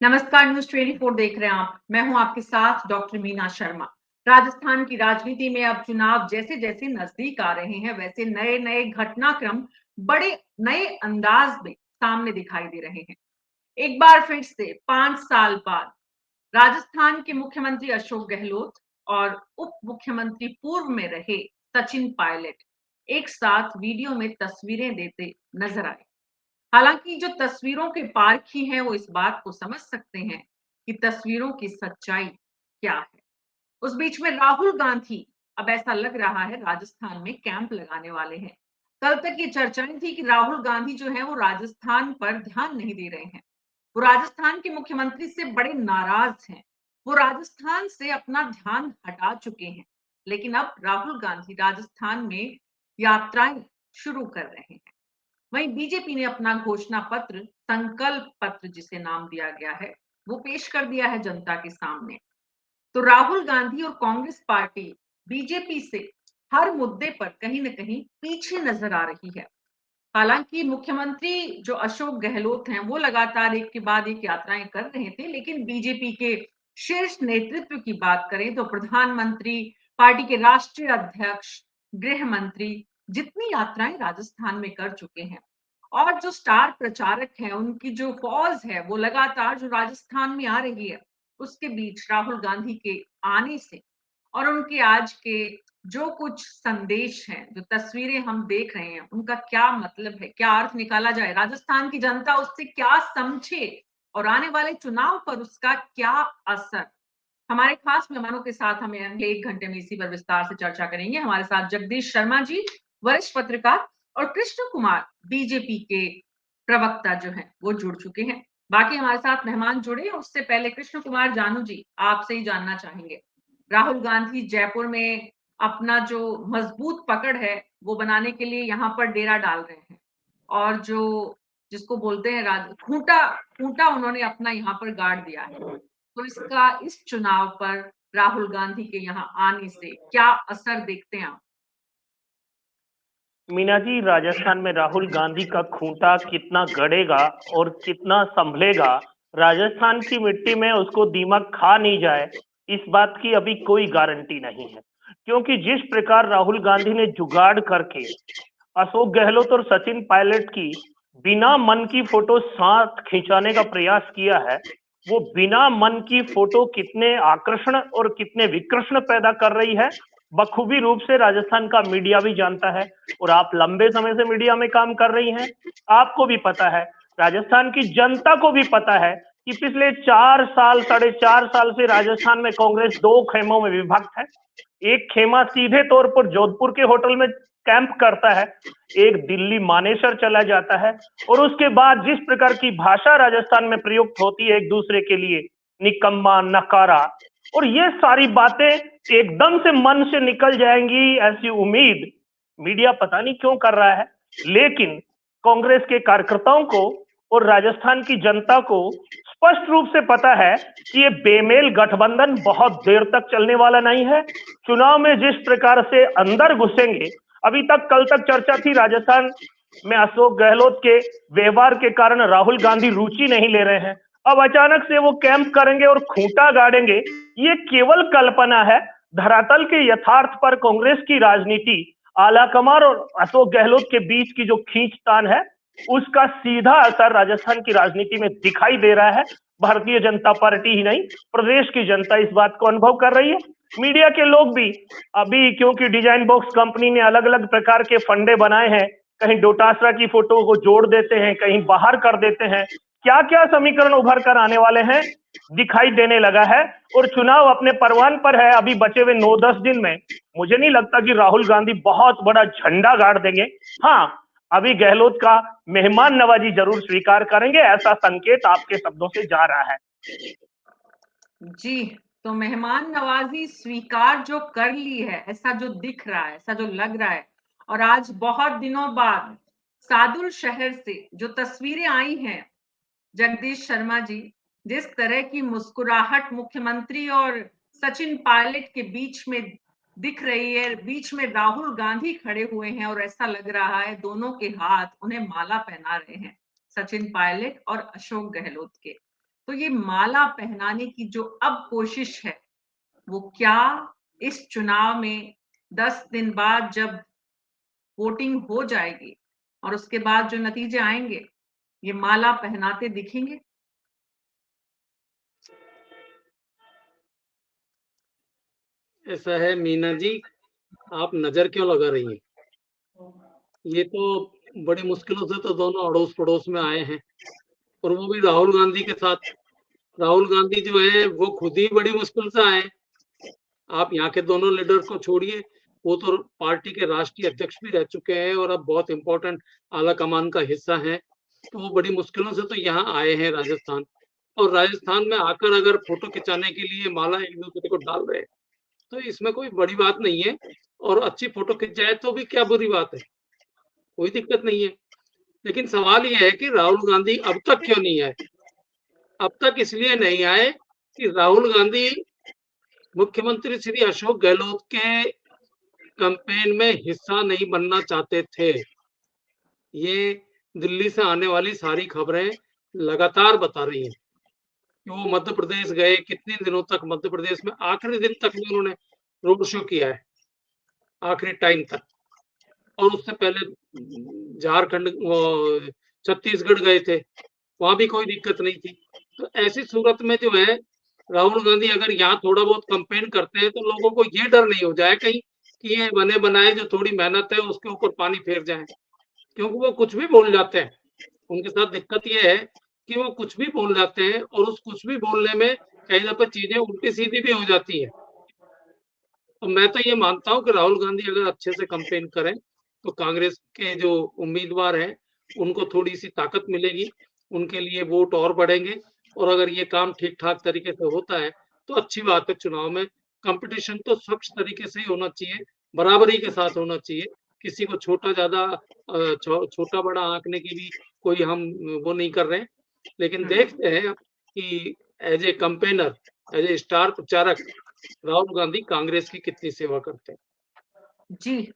नमस्कार, न्यूज़ 24 देख रहे हैं आप। मैं हूं आपके साथ डॉक्टर मीना शर्मा। राजस्थान की राजनीति में अब चुनाव जैसे-जैसे नजदीक आ रहे हैं, वैसे नए-नए घटनाक्रम बड़े नए अंदाज में सामने दिखाई दे रहे हैं। एक बार फिर से 5 साल बाद राजस्थान के मुख्यमंत्री अशोक गहलोत और उप मुख्यमंत्री पूर्व में रहे सचिन पायलट एक साथ वीडियो में तस्वीरें देते नजर आए। हालांकि जो तस्वीरों के पारखी हैं वो इस बात को समझ सकते हैं कि तस्वीरों की सच्चाई क्या है। उस बीच में राहुल गांधी अब ऐसा लग रहा है राजस्थान में कैंप लगाने वाले हैं। कल तक ये चर्चाएं थी कि राहुल गांधी जो है वो राजस्थान पर ध्यान नहीं दे रहे हैं। वो राजस्थान के मुख्यमंत्री से बड़े नाराज हैं। वो राजस्थान से अपना ध्यान हटा चुके हैं। लेकिन अब राहुल गांधी राजस्थान में यात्राएं शुरू कर रहे हैं। वहीं बीजेपी ने अपना घोषणा पत्र, संकल्प पत्र जिसे नाम दिया गया है, वो पेश कर दिया है जनता के सामने। तो राहुल गांधी और कांग्रेस पार्टी बीजेपी से हर मुद्दे पर कहीं न कहीं पीछे नजर आ रही है। हालांकि मुख्यमंत्री जो अशोक गहलोत हैं, वो लगातार एक के बाद एक यात्राएं कर रहे थे, लेकिन बीजेपी के शीर्ष नेतृत्व की बात करें तो प्रधानमंत्री, पार्टी के राष्ट्रीय अध्यक्ष, गृह मंत्री जितनी यात्राएं राजस्थान में कर चुके हैं और जो स्टार प्रचारक हैं, उनकी जो फौज है, वो लगातार जो राजस्थान में आ रही है, उसके बीच राहुल गांधी के आने से और उनके आज के जो कुछ संदेश हैं, जो तस्वीरें हम देख रहे हैं, उनका क्या मतलब है, क्या अर्थ निकाला जाए, राजस्थान की जनता उससे क्या समझे और आने वाले चुनाव पर उसका क्या असर। हमारे खास मेहमानों के साथ हमें अगले 1 घंटे में इसी पर विस्तार से चर्चा करेंगे। हमारे साथ जगदीश शर्मा जी, वरिष्ठ पत्रकार, और कृष्ण कुमार, बीजेपी के प्रवक्ता जो हैं, वो जुड़ चुके हैं। बाकी हमारे साथ मेहमान जुड़े, उससे पहले कृष्ण कुमार जानू जी, आपसे ही जानना चाहेंगे। राहुल गांधी जयपुर में अपना जो मजबूत पकड़ है, वो बनाने के लिए यहाँ पर डेरा डाल रहे हैं और जो जिसको बोलते हैं राज खूंटा खूंटा उन्होंने अपना यहाँ पर गाड़ दिया है। तो इसका इस चुनाव पर राहुल गांधी के यहाँ आने से क्या असर देखते हैं आप? मीना जी, राजस्थान में राहुल गांधी का खूंटा कितना गड़ेगा और कितना संभलेगा, राजस्थान की मिट्टी में उसको दीमक खा नहीं जाए, इस बात की अभी कोई गारंटी नहीं है। क्योंकि जिस प्रकार राहुल गांधी ने जुगाड़ करके अशोक गहलोत और सचिन पायलट की बिना मन की फोटो साथ खिंचाने का प्रयास किया है, वो बिना मन की फोटो कितने आकर्षण और कितने विकर्षण पैदा कर रही है, बखूबी रूप से राजस्थान का मीडिया भी जानता है। और आप लंबे समय से मीडिया में काम कर रही हैं, आपको भी पता है, राजस्थान की जनता को भी पता है कि पिछले 4 साल, 4.5 साल से राजस्थान में कांग्रेस 2 खेमों में विभक्त है। एक खेमा सीधे तौर पर जोधपुर के होटल में कैंप करता है, एक दिल्ली मानेसर चला जाता है, और उसके बाद जिस प्रकार की भाषा राजस्थान में प्रयुक्त होती है एक दूसरे के लिए, निकम्मा, नकारा, और ये सारी बातें एकदम से मन से निकल जाएंगी ऐसी उम्मीद मीडिया पता नहीं क्यों कर रहा है। लेकिन कांग्रेस के कार्यकर्ताओं को और राजस्थान की जनता को स्पष्ट रूप से पता है कि ये बेमेल गठबंधन बहुत देर तक चलने वाला नहीं है। चुनाव में जिस प्रकार से अंदर घुसेंगे, अभी तक कल तक चर्चा थी राजस्थान में अशोक गहलोत के व्यवहार के कारण राहुल गांधी रुचि नहीं ले रहे हैं, अब अचानक से वो कैंप करेंगे और खूंटा गाड़ेंगे, ये केवल कल्पना है। धरातल के यथार्थ पर कांग्रेस की राजनीति, आलाकमान और अशोक गहलोत के बीच की जो खींचतान है, उसका सीधा असर राजस्थान की राजनीति में दिखाई दे रहा है। भारतीय जनता पार्टी ही नहीं, प्रदेश की जनता इस बात को अनुभव कर रही है। मीडिया के लोग भी अभी, क्योंकि डिजाइन बॉक्स कंपनी ने अलग अलग प्रकार के फंडे बनाए हैं, कहीं डोटासरा की फोटो को जोड़ देते हैं, कहीं बाहर कर देते हैं, क्या क्या समीकरण उभर कर आने वाले हैं दिखाई देने लगा है। और चुनाव अपने परवान पर है, अभी बचे हुए 9-10 दिन में मुझे नहीं लगता कि राहुल गांधी बहुत बड़ा झंडा गाड़ देंगे। हाँ, अभी गहलोत का मेहमान नवाजी जरूर स्वीकार करेंगे, ऐसा संकेत आपके शब्दों से जा रहा है। जी, तो मेहमान नवाजी स्वीकार जो कर ली है, ऐसा जो दिख रहा है, ऐसा जो लग रहा है, और आज बहुत दिनों बाद सादुल शहर से जो तस्वीरें आई हैं, जगदीश शर्मा जी, जिस तरह की मुस्कुराहट मुख्यमंत्री और सचिन पायलट के बीच में दिख रही है, बीच में राहुल गांधी खड़े हुए हैं और ऐसा लग रहा है दोनों के हाथ उन्हें माला पहना रहे हैं, सचिन पायलट और अशोक गहलोत के। तो ये माला पहनाने की जो अब कोशिश है, वो क्या इस चुनाव में 10 दिन बाद जब वोटिंग हो जाएगी और उसके बाद जो नतीजे आएंगे, ये माला पहनाते दिखेंगे? ऐसा है मीना जी, आप नजर क्यों लगा रही हैं? ये तो बड़ी मुश्किलों से तो दोनों अड़ोस पड़ोस में आए हैं, और वो भी राहुल गांधी के साथ। राहुल गांधी जो है वो खुद ही बड़ी मुश्किल से आए। आप यहाँ के दोनों लीडर को छोड़िए, वो तो पार्टी के राष्ट्रीय अध्यक्ष भी रह चुके हैं और अब बहुत इंपॉर्टेंट आला कमान का हिस्सा हैं। तो वो बड़ी मुश्किलों से तो यहाँ आए हैं राजस्थान, और राजस्थान में आकर अगर फोटो खिंचाने के लिए माला एक दूसरे को डाल रहे हैं, तो इसमें कोई बड़ी बात नहीं है। और अच्छी फोटो खिंच जाए तो भी क्या बुरी बात है, कोई दिक्कत नहीं है। लेकिन सवाल ये है कि राहुल गांधी अब तक क्यों नहीं आए? अब तक इसलिए नहीं आए कि राहुल गांधी मुख्यमंत्री श्री अशोक गहलोत के कैंपेन में हिस्सा नहीं बनना चाहते थे। ये दिल्ली से आने वाली सारी खबरें लगातार बता रही हैं कि वो मध्य प्रदेश गए, कितने दिनों तक मध्य प्रदेश में, आखिरी दिन तक भी उन्होंने रोड शो किया है, आखिरी टाइम तक। और उससे पहले झारखंड, छत्तीसगढ़ गए थे, वहां भी कोई दिक्कत नहीं थी। तो ऐसी सूरत में जो है, राहुल गांधी अगर यहाँ थोड़ा बहुत कंपेन करते हैं तो लोगों को ये डर नहीं हो जाए कहीं कि ये बने बनाए जो थोड़ी मेहनत है उसके ऊपर पानी फेर जाए, क्योंकि वो कुछ भी बोल जाते हैं। उनके साथ दिक्कत ये है कि वो कुछ भी बोल जाते हैं, और उस कुछ भी बोलने में कई दफे चीजें उल्टी सीधी भी हो जाती है। तो मैं तो ये मानता हूँ कि राहुल गांधी अगर अच्छे से कंपेन करें तो कांग्रेस के जो उम्मीदवार हैं उनको थोड़ी सी ताकत मिलेगी, उनके लिए वोट और बढ़ेंगे। और अगर ये काम ठीक ठाक तरीके से होता है तो अच्छी बात है। चुनाव में कंपटीशन तो स्वच्छ तरीके से ही होना चाहिए, बराबरी के साथ होना चाहिए। किसी को छोटा ज्यादा छोटा बड़ा आंकने की भी कोई हम वो नहीं कर रहे हैं। लेकिन देखते हैं कि as a campaigner, as a star प्रचारक राहुल गांधी कांग्रेस की कितनी सेवा करते हैं। जी,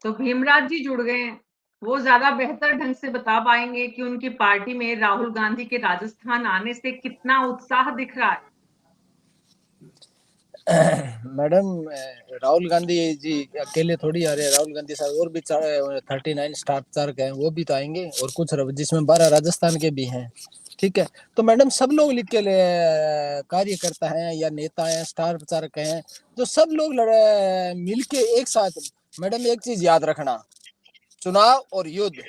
तो भीमराज जी जुड़ गए हैं, वो ज्यादा बेहतर ढंग से बता पाएंगे कि उनकी पार्टी में राहुल गांधी के राजस्थान आने से कितना उत्साह दिख रहा है। मैडम, राहुल गांधी जी अकेले थोड़ी आ रहे हैं। राहुल गांधी साहब और भी 39 स्टार प्रचारक हैं, वो भी तो आएंगे, और कुछ जिसमें 12 राजस्थान के भी हैं। ठीक है, तो मैडम सब लोग लिख के कार्यकर्ता हैं या नेता हैं, स्टार प्रचारक हैं, जो सब लोग मिलके एक साथ। मैडम एक चीज याद रखना, चुनाव और युद्ध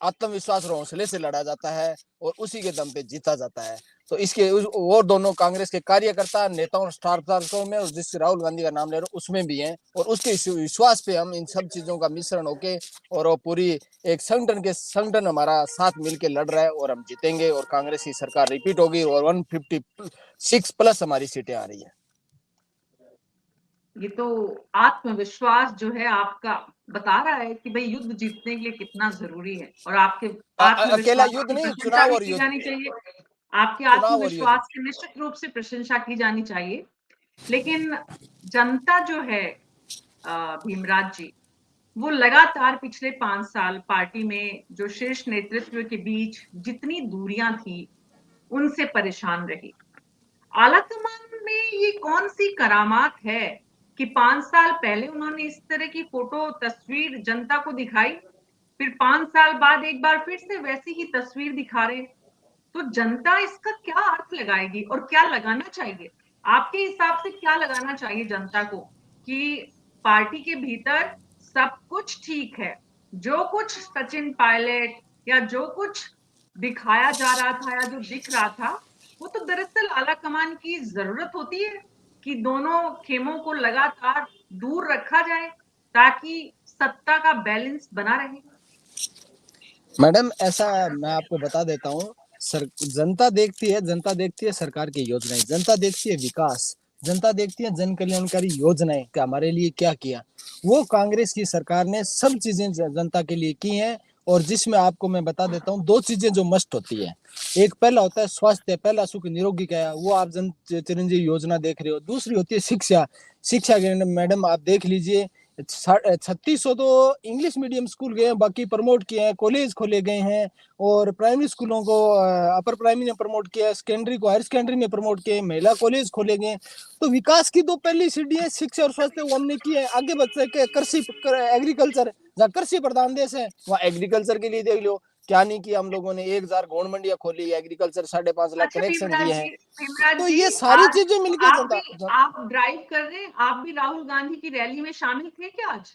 आत्मविश्वास और हौसले से लड़ा जाता है और उसी के दम पे जीता जाता है। तो इसके और दोनों कांग्रेस के कार्यकर्ता, नेताओं और स्टार प्रचारकों में, और जिस राहुल गांधी का नाम ले रहे हो उसमें भी हैं, और उसके विश्वास पे हम इन सब चीजों का मिश्रण होके और वो पूरी एक संगठन हमारा साथ मिलके लड़ रहा है, और हम जीतेंगे और कांग्रेस की सरकार रिपीट होगी और 156 प्लस हमारी सीटें आ रही है। ये तो आत्मविश्वास जो है आपका बता रहा है कि भाई युद्ध जीतने के लिए कितना जरूरी है, और आपके अकेला युद्ध नहीं, चुनाव और युद्ध जानी चाहिए। आपके आत्मविश्वास की निश्चित रूप से प्रशंसा की जानी चाहिए। लेकिन जनता जो है भीमराज जी, वो लगातार पिछले 5 साल पार्टी में जो शीर्ष नेतृत्व के बीच जितनी दूरियां थी, उनसे परेशान रही। आलाकमान में ये कौन सी करामात है कि 5 साल पहले उन्होंने इस तरह की फोटो तस्वीर जनता को दिखाई, फिर 5 साल बाद एक बार फिर से वैसी ही तस्वीर दिखा रहे। तो जनता इसका क्या अर्थ लगाएगी और क्या लगाना चाहिए? आपके हिसाब से क्या लगाना चाहिए जनता को कि पार्टी के भीतर सब कुछ ठीक है, जो कुछ सचिन पायलट या जो कुछ दिखाया जा रहा था या जो दिख रहा था, वो तो दरअसल आला कमान की जरूरत होती है कि दोनों खेमों को लगातार दूर रखा जाए ताकि सत्ता का बैलेंस बना रहे। मैडम, ऐसा मैं आपको बता देता हूँ, जनता देखती है सरकार की योजनाएं, जनता देखती है विकास, जनता देखती है जन कल्याणकारी योजनाएं कि हमारे लिए क्या किया। वो कांग्रेस की सरकार ने सब चीजें जनता के लिए की हैं, और जिसमें आपको मैं बता देता हूँ 2 चीजें जो मस्ट होती है। एक पहला होता है स्वास्थ्य, पहला सुख निरोगी का, वो आप जन चिरंजीवी योजना देख रहे हो। दूसरी होती है शिक्षा। शिक्षा के मैडम आप देख लीजिए, 3600 तो इंग्लिश मीडियम स्कूल गए हैं, बाकी प्रमोट किए हैं, कॉलेज खोले गए हैं और प्राइमरी स्कूलों को अपर प्राइमरी में प्रमोट किया है, सेकेंडरी को हायर सेकेंडरी में प्रमोट किया है, महिला कॉलेज खोले गए। तो विकास की तो पहली सीढ़ी है शिक्षा और स्वास्थ्य, वो हमने की है। आगे बढ़ सके कृषि एग्रीकल्चर, जहाँ कृषि प्रधान देश है वहाँ एग्रीकल्चर के लिए देख लो क्या नहीं किया हम लोगों ने। 1000 गोंड मंडियां खोली, एग्रीकल्चर 5.5 लाख अच्छा कनेक्शन दिए हैं। भीमराज तो जी, ये सारी आज चीजें मिलकर आप ड्राइव कर रहे हैं, आप भी राहुल गांधी की रैली में शामिल थे क्या आज?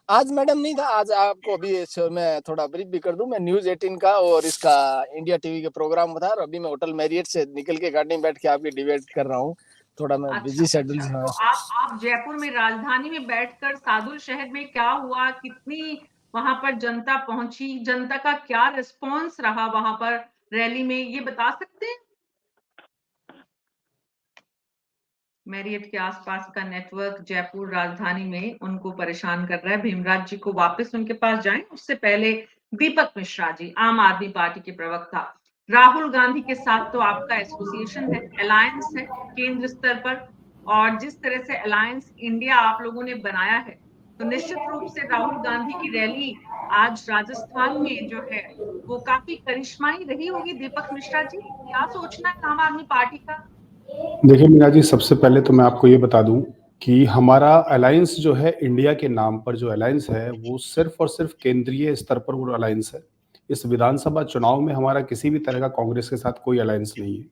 आज मैडम नहीं था। आज आपको अभी मैं थोड़ा ब्रीफ भी कर दूं, मैं न्यूज 18 का और इसका इंडिया टीवी के प्रोग्राम था और अभी मैं होटल मैरियट से निकल के गाड़ी में बैठ के आपकी डिबेट कर रहा हूं। थोड़ा मैं बिजी शेड्यूल अच्छा, में। तो आप जयपुर में राजधानी में बैठकर सादुल शहर में क्या हुआ, कितनी वहां पर जनता पहुंची, जनता का क्या रिस्पॉन्स रहा वहां पर रैली में, ये बता सकते हैं? मैरियट के आसपास का नेटवर्क जयपुर राजधानी में उनको परेशान कर रहा है। भीमराज जी को वापस उनके पास जाएं, उससे पहले दीपक मिश्रा जी, आम आदमी पार्टी के प्रवक्ता, राहुल गांधी के साथ तो आपका एसोसिएशन है, अलायंस है केंद्र स्तर पर, और जिस तरह से अलायंस इंडिया आप लोगों ने बनाया है, तो निश्चित रूप से राहुल गांधी की रैली आज राजस्थान में जो है वो काफी करिश्माई रही होगी। दीपक मिश्रा जी, क्या सोचना है आम आदमी पार्टी का? देखिए मीना जी, सबसे पहले तो मैं आपको ये बता दूं कि हमारा अलायंस जो है, इंडिया के नाम पर जो अलायंस है, वो सिर्फ और सिर्फ केंद्रीय स्तर पर वो अलायंस है। इस विधानसभा चुनाव में हमारा किसी भी तरह का कांग्रेस के साथ कोई अलायंस नहीं है।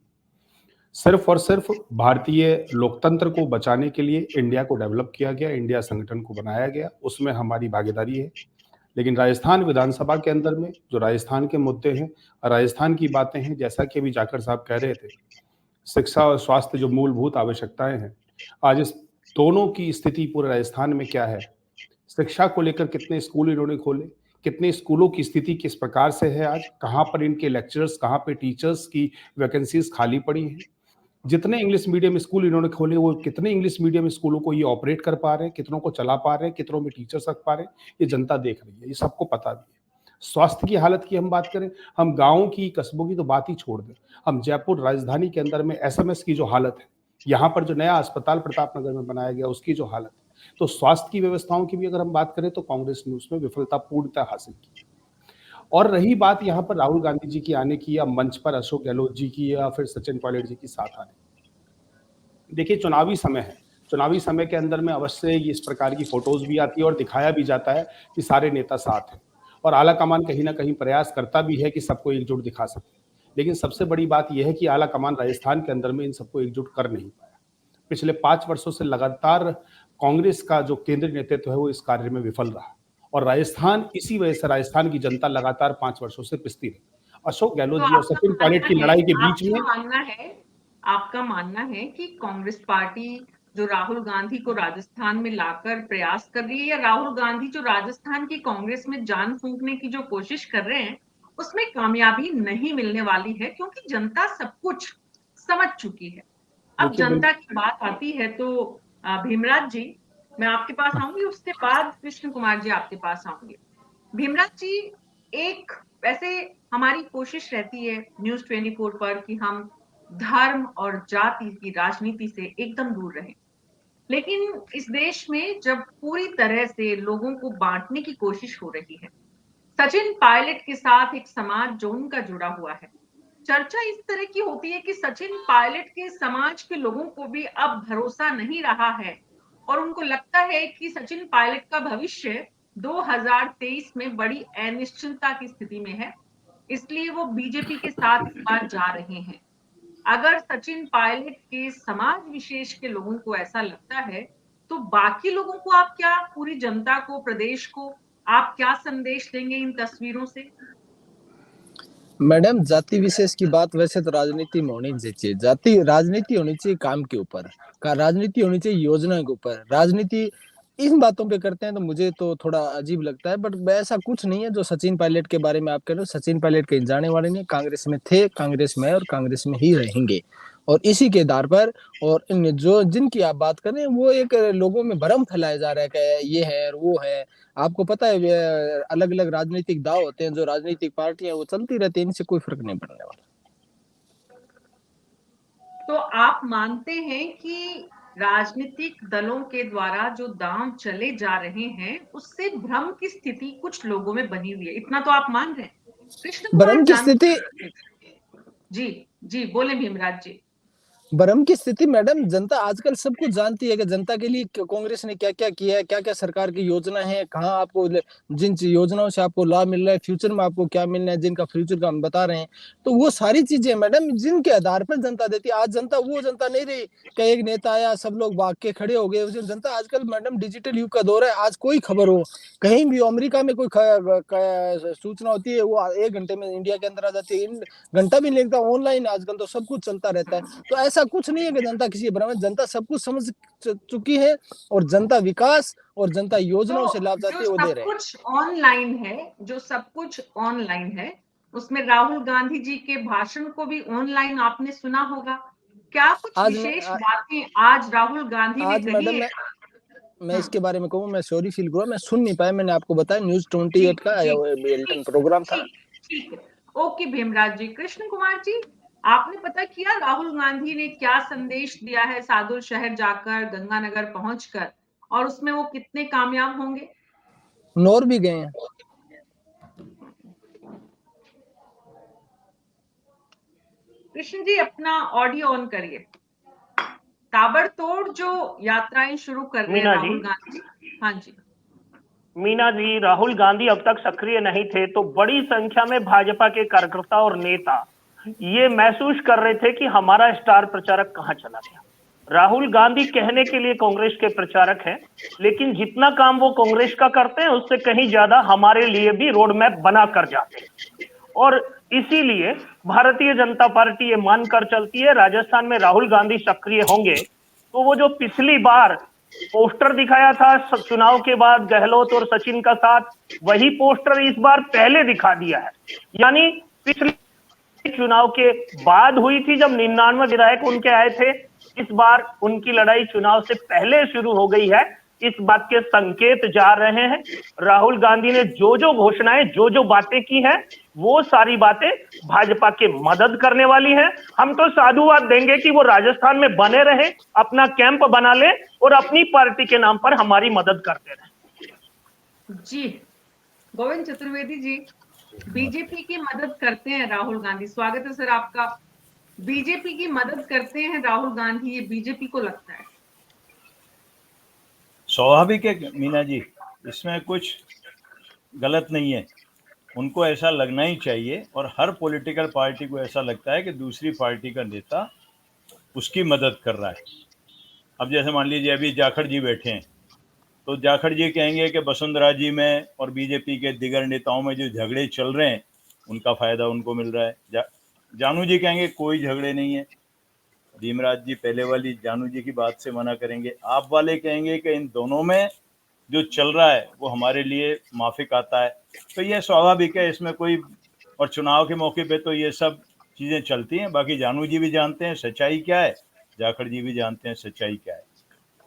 सिर्फ और सिर्फ भारतीय लोकतंत्र को बचाने के लिए इंडिया को डेवलप किया गया, इंडिया संगठन को बनाया गया, उसमें हमारी भागीदारी है। लेकिन राजस्थान विधानसभा के अंदर में जो राजस्थान के मुद्दे हैं, राजस्थान की बातें हैं, जैसा कि अभी जाकर साहब कह रहे थे, शिक्षा और स्वास्थ्य जो मूलभूत आवश्यकताएं हैं, आज इस दोनों की स्थिति पूरे राजस्थान में क्या है। शिक्षा को लेकर कितने स्कूल इन्होंने खोले, कितने स्कूलों की स्थिति किस प्रकार से है, आज कहाँ पर इनके लेक्चरर्स, कहाँ पे टीचर्स की वैकेंसीज खाली पड़ी हैं। जितने इंग्लिश मीडियम स्कूल इन्होंने खोले, वो कितने इंग्लिश मीडियम स्कूलों को ये ऑपरेट कर पा रहे हैं, कितनों को चला पा रहे हैं, कितनों में टीचर्स रख पा रहे हैं, ये जनता देख रही है, ये सबको पता भी है। स्वास्थ्य की हालत की हम बात करें, हम गाँव की, कस्बों की तो बात ही छोड़ दें, हम जयपुर राजधानी के अंदर में एसएमएस की जो हालत है, यहाँ पर जो नया अस्पताल प्रतापनगर में बनाया गया उसकी जो हालत है, तो स्वास्थ्य की व्यवस्थाओं की भी अगर हम बात करें तो कांग्रेस ने उसमें विफलता पूर्णतः हासिल की। और रही बात यहाँ पर राहुल गांधी जी की आने की, या मंच पर अशोक गहलोत जी की, या फिर सचिन पायलट जी की साथ आने की, देखिए चुनावी समय है, चुनावी समय के अंदर में अवश्य इस प्रकार की फोटोज भी आती है और दिखाया भी जाता है कि सारे नेता साथ हैं, और आला कमान कहीं ना कहीं प्रयास करता भी है कि सबको एकजुट दिखा सके। लेकिन सबसे बड़ी बात यह है कि आला कमान राजस्थान के अंदर में इन सबको एकजुट कर नहीं पाया। पिछले 5 वर्षों से लगातार कांग्रेस का जो केंद्रीय नेतृत्व है वो इस कार्य में विफल रहा, और राजस्थान, इसी वजह से राजस्थान की जनता लगातार 5 वर्षों से पिसती रही। अशोक गहलोत तो जी और सचिन पायलट की लड़ाई के बीच में आपका मानना है कि कांग्रेस पार्टी जो राहुल गांधी को राजस्थान में लाकर प्रयास कर रही है, या राहुल गांधी जो राजस्थान की कांग्रेस में जान फूंकने की जो कोशिश कर रहे हैं, उसमें कामयाबी नहीं मिलने वाली है, क्योंकि जनता सब कुछ समझ चुकी है। अब जनता की बात आती है तो भीमराज जी, मैं आपके पास आऊंगी, उसके बाद कृष्ण कुमार जी आपके पास आऊंगी। भीमराज जी, एक वैसे हमारी कोशिश रहती है न्यूज 24 पर कि हम धर्म और जाति की राजनीति से एकदम दूर रहें, लेकिन इस देश में जब पूरी तरह से लोगों को बांटने की कोशिश हो रही है, सचिन पायलट के साथ एक समाज जो उनका जुड़ा हुआ है, चर्चा इस तरह की होती है कि सचिन पायलट के समाज के लोगों को भी अब भरोसा नहीं रहा है, और उनको लगता है कि सचिन पायलट का भविष्य 2023 में बड़ी अनिश्चितता की स्थिति में है, इसलिए वो बीजेपी के साथ इस बार जा रहे हैं। अगर सचिन पायलट के समाज विशेष के लोगों को ऐसा लगता है, तो बाकी लोगों को आप क्या, पूरी जनता को, प्रदेश को आप क्या संदेश देंगे इन तस्वीरों से? मैडम, जाति विशेष की बात वैसे तो राजनीति में होनी चाहिए। जाति राजनीति होनी चाहिए काम के ऊपर, का राजनीति होनी चाहिए योजना के ऊपर। राजनीति इन बातों पे करते हैं तो मुझे तो थोड़ा अजीब लगता है, बट ऐसा कुछ नहीं है जो सचिन पायलट के बारे में आप कह रहे हो। सचिन पायलट कहीं जाने वाले नहीं, कांग्रेस में थे, कांग्रेस में और कांग्रेस में ही रहेंगे, और इसी के आधार पर, और इन जो जिनकी आप बात कर रहे हैं वो एक लोगों में भ्रम फैलाया जा रहा है कि ये है और वो है। आपको पता है अलग अलग राजनीतिक दाव होते हैं, जो राजनीतिक पार्टियां वो चलती रहती है, इनसे कोई फर्क नहीं पड़ने वाला। तो आप मानते हैं कि राजनीतिक दलों के द्वारा जो दांव चले जा रहे हैं उससे भ्रम की स्थिति कुछ लोगों में बनी हुई है, इतना तो आप मान रहे हैं? कृष्ण कुमार भ्रम की जानते स्थिति जी जी बोले भीमराज जी। भ्रम की स्थिति मैडम, जनता आजकल सब कुछ जानती है कि जनता के लिए कांग्रेस ने क्या क्या किया है, क्या क्या सरकार की योजना है, कहाँ आपको जिन योजनाओं से आपको लाभ मिल रहा है, फ्यूचर में आपको क्या मिलना है, जिनका फ्यूचर का हम बता रहे हैं। तो वो सारी चीजें मैडम जिनके आधार पर जनता देती है। आज जनता वो जनता नहीं रही कि एक नेता आया सब लोग भाग के खड़े हो गए। जनता आजकल मैडम डिजिटल युग का दौर है। आज कोई खबर हो कहीं भी, अमेरिका में कोई सूचना होती है वो 1 घंटे में इंडिया के अंदर आ जाती है। घंटा भी नहीं लगता, ऑनलाइन आजकल तो सब कुछ चलता रहता है। तो ऐसा कुछ नहीं है कि जनता किसी भ्रम में, जनता सब कुछ समझ चुकी है और जनता विकास और जनता योजनाओं से लाभ जो चाहती है, वो दे सब रहे हैं। कुछ ऑनलाइन है, जो सब कुछ ऑनलाइन है, उसमें राहुल गांधी जी के भाषण को भी ऑनलाइन आपने सुना होगा। क्या कुछ आज मैं विशेष बातें आज राहुल गांधी ने आज कही मैडम है? मैं इसके बारे में कहूँ, मैं सॉरी फील करूँ, मैं सुन नहीं पाया। मैंने आपको बताया न्यूज जी 28 का जी बिल्टन ठीक प्रोग्राम था। ठीक ठीक है। ओके भीमराज जी। कृष्ण कुमार जी, आपने पता किया राहुल गांधी ने क्या संदेश दिया है सादुल शहर जाकर, गंगानगर पहुंचकर, और उसमें वो कितने कामयाब होंगे? नौर भी गए हैं। कृष्ण जी अपना ऑडियो ऑन करिए। ताबड़तोड़ जो यात्राएं शुरू कर रहे हैं मीना जी, राहुल गांधी। हाँ जी मीना जी, राहुल गांधी अब तक सक्रिय नहीं थे तो बड़ी संख्या में भाजपा के कार्यकर्ता और नेता ये महसूस कर रहे थे कि हमारा स्टार प्रचारक कहां चला गया। राहुल गांधी कहने के लिए कांग्रेस के प्रचारक हैं, लेकिन जितना काम वो कांग्रेस का करते हैं उससे कहीं ज्यादा हमारे लिए भी रोड मैप बना कर जाते हैं। और इसीलिए भारतीय जनता पार्टी ये मानकर चलती है राजस्थान में राहुल गांधी सक्रिय होंगे तो वो जो पिछली बार पोस्टर दिखाया था चुनाव के बाद गहलोत और सचिन का साथ, वही पोस्टर इस बार पहले दिखा दिया है। यानी पिछले चुनाव के बाद हुई थी जब 99 विधायक उनके आए थे, इस बार उनकी लड़ाई चुनाव से पहले शुरू हो गई है। इस बात के संकेत जा रहे हैं। राहुल गांधी ने जो जो घोषणाएं, जो जो बातें की हैं, वो सारी बातें भाजपा के मदद करने वाली हैं। हम तो साधुवाद देंगे कि वो राजस्थान में बने रहे, अपना कैंप बना ले और अपनी पार्टी के नाम पर हमारी मदद करते रहे। जी गोविंद चतुर्वेदी जी, बीजेपी की मदद करते हैं राहुल गांधी। स्वागत है सर आपका। बीजेपी की मदद करते हैं राहुल गांधी, ये बीजेपी को लगता है? स्वाभाविक है मीना जी, इसमें कुछ गलत नहीं है। उनको ऐसा लगना ही चाहिए और हर पॉलिटिकल पार्टी को ऐसा लगता है कि दूसरी पार्टी का नेता उसकी मदद कर रहा है। अब जैसे मान लीजिए अभी जाखड़ जी बैठे हैं तो जाखड़ जी कहेंगे कि वसुंधरा जी में और बीजेपी के दिगर नेताओं में जो झगड़े चल रहे हैं उनका फायदा उनको मिल रहा है। जानू जी कहेंगे कोई झगड़े नहीं है। भीमराज जी पहले वाली जानू जी की बात से मना करेंगे। आप वाले कहेंगे कि इन दोनों में जो चल रहा है वो हमारे लिए माफिक आता है। तो ये स्वाभाविक है, इसमें कोई, और चुनाव के मौके पे तो ये सब चीजें चलती हैं। बाकी जानू जी भी जानते हैं सच्चाई क्या है, जाखड़ जी भी जानते हैं सच्चाई क्या है।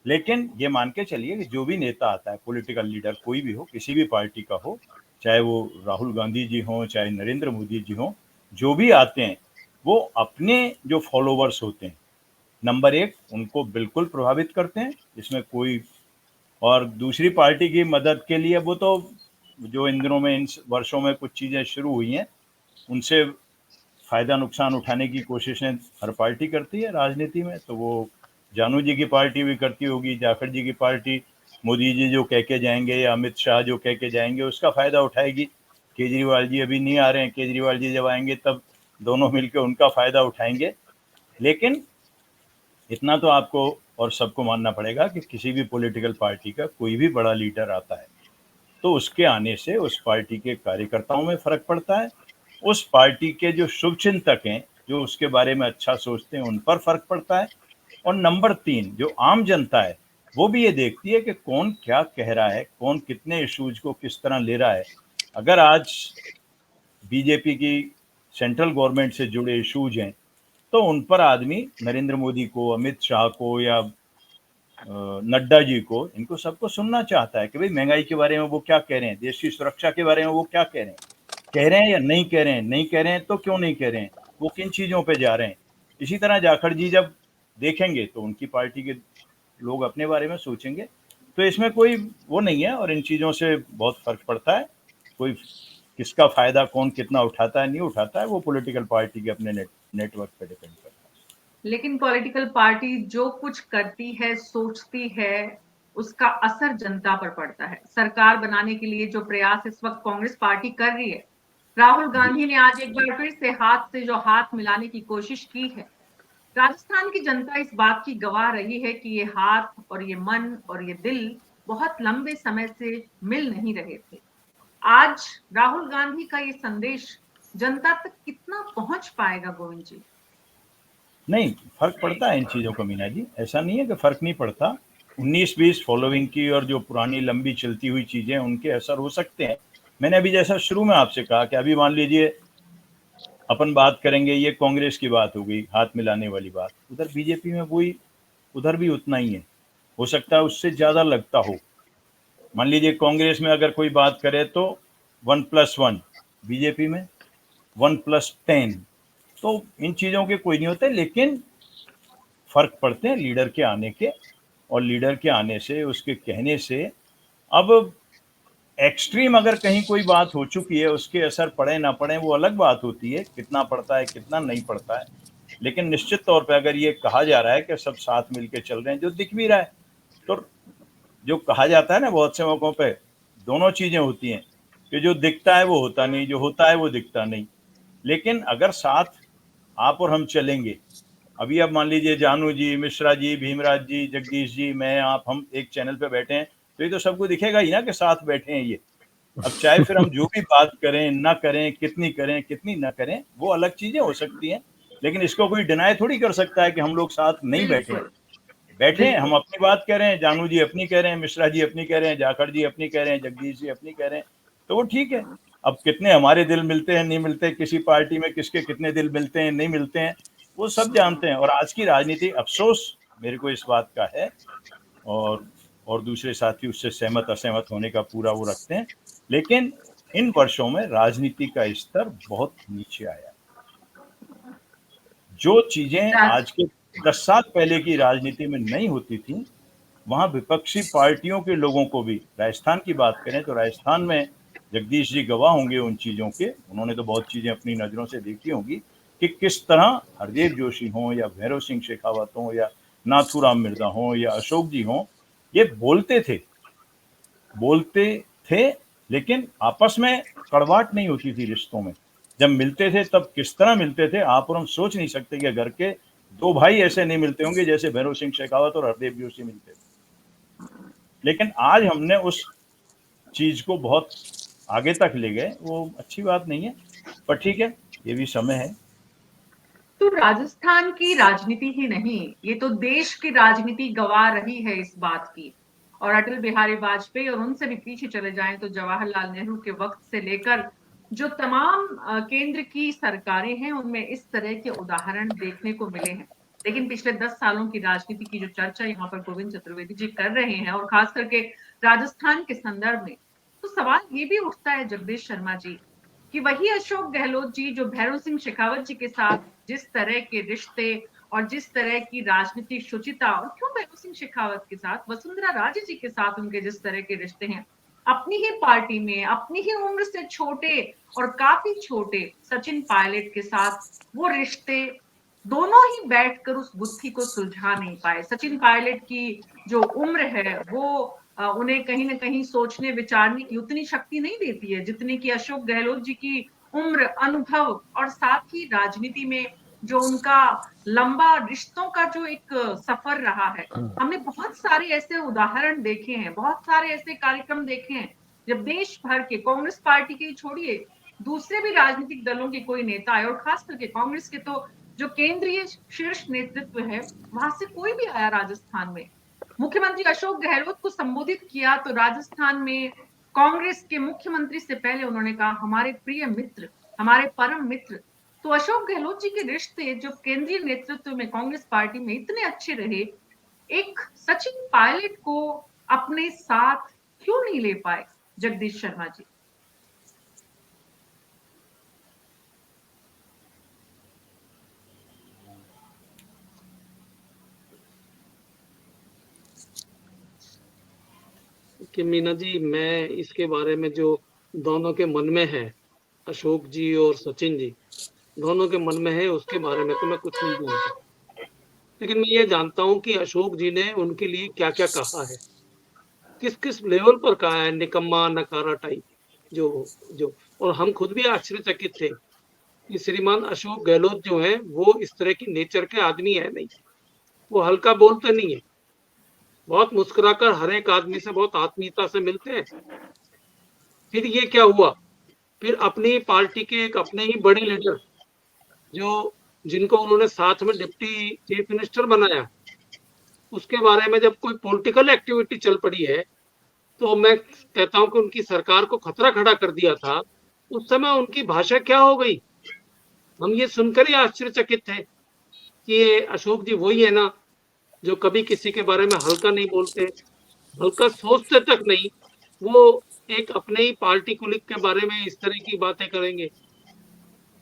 लेकिन ये मान के चलिए कि जो भी नेता आता है, पॉलिटिकल लीडर कोई भी हो, किसी भी पार्टी का हो, चाहे वो राहुल गांधी जी हों, चाहे नरेंद्र मोदी जी हों, जो भी आते हैं वो अपने जो फॉलोवर्स होते हैं, नंबर 1 उनको बिल्कुल प्रभावित करते हैं, इसमें कोई, और दूसरी पार्टी की मदद के लिए वो तो जो इन दिनों में, इन वर्षों में कुछ चीज़ें शुरू हुई हैं, उनसे फ़ायदा नुकसान उठाने की कोशिशें हर पार्टी करती है राजनीति में। तो वो जानू जी की पार्टी भी करती होगी, जाखड़ जी की पार्टी मोदी जी जो कह के जाएंगे या अमित शाह जो कह के जाएंगे उसका फ़ायदा उठाएगी। केजरीवाल जी अभी नहीं आ रहे हैं, केजरीवाल जी जब आएंगे तब दोनों मिलकर उनका फ़ायदा उठाएंगे। लेकिन इतना तो आपको और सबको मानना पड़ेगा कि किसी भी पॉलिटिकल पार्टी का कोई भी बड़ा लीडर आता है तो उसके आने से उस पार्टी के कार्यकर्ताओं में फ़र्क पड़ता है, उस पार्टी के जो शुभचिंतक हैं, जो उसके बारे में अच्छा सोचते हैं, उन पर फ़र्क पड़ता है। और नंबर 3 जो आम जनता है वो भी ये देखती है कि कौन क्या कह रहा है, कौन कितने इशूज को किस तरह ले रहा है। अगर आज बीजेपी की सेंट्रल गवर्नमेंट से जुड़े इशूज हैं तो उन पर आदमी नरेंद्र मोदी को, अमित शाह को या नड्डा जी को, इनको सबको सुनना चाहता है कि भाई महंगाई के बारे में वो क्या कह रहे हैं, देश की सुरक्षा के बारे में वो क्या कह रहे हैं या नहीं कह रहे हैं, नहीं कह रहे हैं तो क्यों नहीं कह रहे हैं, वो किन चीज़ों पे जा रहे हैं। इसी तरह जाखड़ जी जब देखेंगे तो उनकी पार्टी के लोग अपने बारे में सोचेंगे। तो इसमें कोई वो नहीं है और इन चीज़ों से बहुत फर्क पड़ता है। कोई किसका फायदा कौन कितना उठाता है नहीं उठाता है वो पॉलिटिकल पार्टी के अपने नेटवर्क पे डिपेंड करता है। लेकिन पॉलिटिकल पार्टी जो कुछ करती है, सोचती है, उसका असर जनता पर पड़ता है। सरकार बनाने के लिए जो प्रयास इस वक्त कांग्रेस पार्टी कर रही है, राहुल गांधी ने आज एक बार फिर से हाथ मिलाने की कोशिश की है। राजस्थान की जनता इस बात की गवाह रही है कि ये हाथ और ये मन और ये दिल बहुत लंबे समय से मिल नहीं रहे थे। आज राहुल गांधी का ये संदेश जनता तक कितना पहुंच पाएगा, गोविंद जी? नहीं, फर्क पड़ता है इन चीज़ों का मीना जी, ऐसा नहीं है कि फर्क नहीं पड़ता। 19-20 फॉलोइंग की और जो पुरानी लंबी चलती हुई चीजें उनके असर हो सकते हैं। मैंने अभी जैसा शुरू में आपसे कहा कि अभी मान लीजिए अपन बात करेंगे, ये कांग्रेस की बात हो गई, हाथ मिलाने वाली बात, उधर बीजेपी में वही, उधर भी उतना ही है, हो सकता है उससे ज्यादा लगता हो। मान लीजिए कांग्रेस में अगर कोई बात करे तो 1+1, बीजेपी में 1+10। तो इन चीजों के कोई नहीं होते, लेकिन फर्क पड़ते हैं लीडर के आने के, और लीडर के आने से, उसके कहने से। अब एक्सट्रीम अगर कहीं कोई बात हो चुकी है, उसके असर पड़े ना पड़े वो अलग बात होती है, कितना पड़ता है कितना नहीं पड़ता है। लेकिन निश्चित तौर पे अगर ये कहा जा रहा है कि सब साथ मिलके चल रहे हैं, जो दिख भी रहा है, तो जो कहा जाता है ना बहुत से मौकों पे, दोनों चीजें होती हैं कि जो दिखता है वो होता नहीं, जो होता है वो दिखता नहीं। लेकिन अगर साथ आप और हम चलेंगे, अभी आप मान लीजिए जानू जी, मिश्रा जी, भीमराज जी, जगदीश जी, मैं, आप, हम एक चैनल पे बैठे हैं, तो ये तो सबको दिखेगा ही ना कि साथ बैठे हैं ये। अब चाहे फिर हम जो भी बात करें ना करें, कितनी ना करें, वो अलग चीजें हो सकती हैं, लेकिन इसको कोई डिनाई थोड़ी कर सकता है कि हम लोग साथ नहीं बैठे हैं। बिल्कुल, बैठे हैं, हम बिल्कुल। अपनी बात कह रहे हैं, जानू जी अपनी कह रहे हैं, मिश्रा जी अपनी कह रहे हैं, जाखड़ जी अपनी कह रहे हैं, जगदीश जी अपनी कह रहे हैं, तो वो ठीक है। अब कितने हमारे दिल मिलते हैं नहीं मिलते, किसी पार्टी में किसके कितने दिल मिलते हैं नहीं मिलते हैं, वो सब जानते हैं। और आज की राजनीति, अफसोस मेरे को इस बात का है, और दूसरे साथी उससे सहमत असहमत होने का पूरा वो रखते हैं, लेकिन इन वर्षों में राजनीति का स्तर बहुत नीचे आया। जो चीजें राज आज के 10 साल पहले की राजनीति में नहीं होती थी, वहां विपक्षी पार्टियों के लोगों को भी, राजस्थान की बात करें तो राजस्थान में जगदीश जी गवाह होंगे उन चीजों के, उन्होंने तो बहुत चीजें अपनी नजरों से देखी होंगी कि किस तरह हरदेव जोशी हो या भैरव सिंह शेखावत हो या नाथूराम मिर्जा हो या अशोक जी हो, ये बोलते थे, लेकिन आपस में कड़वाहट नहीं होती थी रिश्तों में। जब मिलते थे तब किस तरह मिलते थे, आप और हम सोच नहीं सकते कि घर के दो भाई ऐसे नहीं मिलते होंगे जैसे भैरव सिंह शेखावत और हरदेव जोशी मिलते थे। लेकिन आज हमने उस चीज को बहुत आगे तक ले गए, वो अच्छी बात नहीं है, पर ठीक है, ये भी समय है। तो राजस्थान की राजनीति ही नहीं, ये तो देश की राजनीति गवाह रही है इस बात की। और अटल बिहारी वाजपेयी, और उनसे भी पीछे चले जाएं तो जवाहरलाल नेहरू के वक्त से लेकर जो तमाम केंद्र की सरकारें हैं, उनमें इस तरह के उदाहरण देखने को मिले हैं। लेकिन पिछले 10 सालों की राजनीति की जो चर्चा यहाँ पर गोविंद चतुर्वेदी जी कर रहे हैं, और खास करके राजस्थान के संदर्भ में, तो सवाल ये भी उठता है जगदीश शर्मा जी, कि वही अशोक गहलोत जी जो भैरव सिंह शेखावत जी के साथ जिस तरह के रिश्ते और जिस तरह की राजनीतिक शुचिता, और क्यों भैरव सिंह शेखावत के साथ, वसुंधरा राजे जी के साथ उनके जिस तरह के रिश्ते हैं, अपनी ही पार्टी में अपनी ही उम्र से छोटे और काफी छोटे सचिन पायलट के साथ वो रिश्ते, दोनों ही बैठकर उस गुत्थी को सुलझा नहीं पाए। सचिन पायलट की जो उम्र है वो उन्हें कहीं ना कहीं सोचने विचारने की उतनी शक्ति नहीं देती है जितनी कि अशोक गहलोत जी की उम्र, अनुभव, और साथ ही राजनीति में जो उनका लंबा रिश्तों का जो एक सफर रहा है। हमने बहुत सारे ऐसे उदाहरण देखे हैं, बहुत सारे ऐसे कार्यक्रम देखे हैं जब देश भर के, कांग्रेस पार्टी के छोड़िए, दूसरे भी राजनीतिक दलों के कोई नेता आए, और खास करके कांग्रेस के तो जो केंद्रीय शीर्ष नेतृत्व है, वहां से कोई भी आया राजस्थान में, मुख्यमंत्री अशोक गहलोत को संबोधित किया तो राजस्थान में कांग्रेस के मुख्यमंत्री से पहले उन्होंने कहा हमारे प्रिय मित्र, हमारे परम मित्र। तो अशोक गहलोत जी के रिश्ते जो केंद्रीय नेतृत्व में कांग्रेस पार्टी में इतने अच्छे रहे, एक सचिन पायलट को अपने साथ क्यों नहीं ले पाए, जगदीश शर्मा जी? कि मीना जी, मैं इसके बारे में जो दोनों के मन में है, अशोक जी और सचिन जी दोनों के मन में है, उसके बारे में तो मैं कुछ नहीं जानता, लेकिन मैं ये जानता हूँ कि अशोक जी ने उनके लिए क्या क्या कहा है, किस किस लेवल पर कहा है, निकम्मा नकारा टाइप जो जो और हम खुद भी आश्चर्यचकित थे कि श्रीमान अशोक गहलोत जो है वो इस तरह की नेचर के आदमी है नहीं, वो हल्का बोलते नहीं है, बहुत मुस्कुराकर हर एक आदमी से बहुत आत्मीयता से मिलते हैं। फिर ये क्या हुआ, फिर अपनी पार्टी के एक अपने ही बड़े लीडर जो जिनको उन्होंने साथ में डिप्टी चीफ मिनिस्टर बनाया, उसके बारे में जब कोई पॉलिटिकल एक्टिविटी चल पड़ी है तो मैं कहता हूं कि उनकी सरकार को खतरा खड़ा कर दिया था। उस समय उनकी भाषा क्या हो गई, हम ये सुनकर ही आश्चर्यचकित थे कि ये अशोक जी वही है ना जो कभी किसी के बारे में हल्का नहीं बोलते, हल्का सोचते तक नहीं, वो एक अपने ही पार्टी कुलीग के बारे में इस तरह की बातें करेंगे।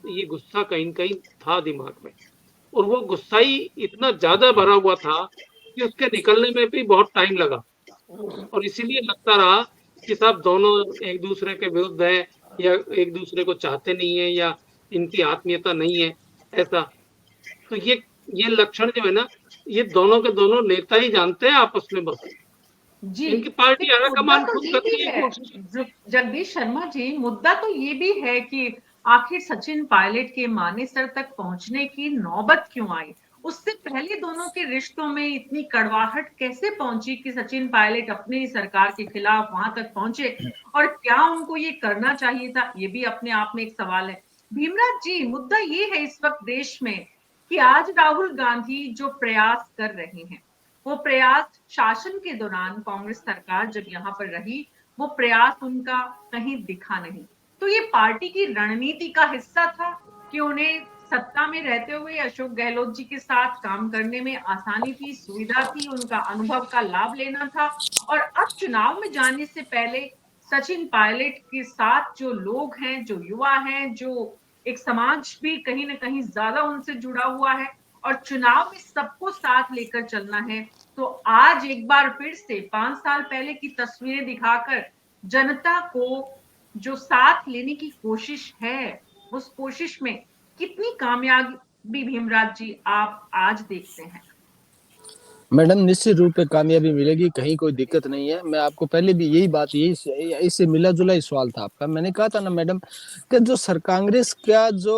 ये गुस्सा कहीं कहीं था दिमाग में, और वो गुस्सा ही इतना ज्यादा भरा हुआ था कि उसके निकलने में भी बहुत टाइम लगा, और इसीलिए लगता रहा कि सब दोनों एक दूसरे के विरुद्ध है या एक दूसरे को चाहते नहीं है या इनकी आत्मीयता नहीं है ऐसा। तो ये लक्षण जो है ना, ये दोनों के दोनों नेता ही जानते हैं आपस में, बस जी इनकी पार्टी मुद्दा हाईकमान तो खुद ये करती भी है है कोशिश। जगदीश शर्मा जी, मुद्दा तो ये भी है कि आखिर सचिन पायलट के मानेसर तक पहुंचने की नौबत क्यों आई, उससे पहले दोनों के रिश्तों में इतनी कड़वाहट कैसे पहुंची कि सचिन पायलट अपनी ही सरकार के खिलाफ वहां तक पहुंचे, और क्या उनको ये करना चाहिए था, ये भी अपने आप में एक सवाल है। भीमराज जी, मुद्दा ये है इस वक्त देश में कि आज राहुल गांधी जो प्रयास कर रहे हैं, वो प्रयास शासन के दौरान कांग्रेस सरकार जब यहाँ पर रही, वो प्रयास उनका कहीं दिखा नहीं। तो ये पार्टी की रणनीति का हिस्सा था कि उन्हें सत्ता में रहते हुए अशोक गहलोत जी के साथ काम करने में आसानी थी, सुविधा थी, उनका अनुभव का लाभ लेना था, और अब चुनाव में जाने से पहले सचिन पायलट के साथ जो लोग हैं, जो युवा हैं, जो एक समाज भी कहीं ना कहीं ज्यादा उनसे जुड़ा हुआ है, और चुनाव में सबको साथ लेकर चलना है, तो आज एक बार फिर से 5 साल पहले की तस्वीरें दिखाकर जनता को जो साथ लेने की कोशिश है, उस कोशिश में कितनी कामयाबी भीमराज जी आप आज देखते हैं? मैडम निश्चित रूप से कामयाबी मिलेगी, कहीं कोई दिक्कत नहीं है। मैं आपको पहले भी यही बात, यही इससे मिला जुला ही सवाल था आपका। मैंने कहा था ना मैडम कि जो कांग्रेस का जो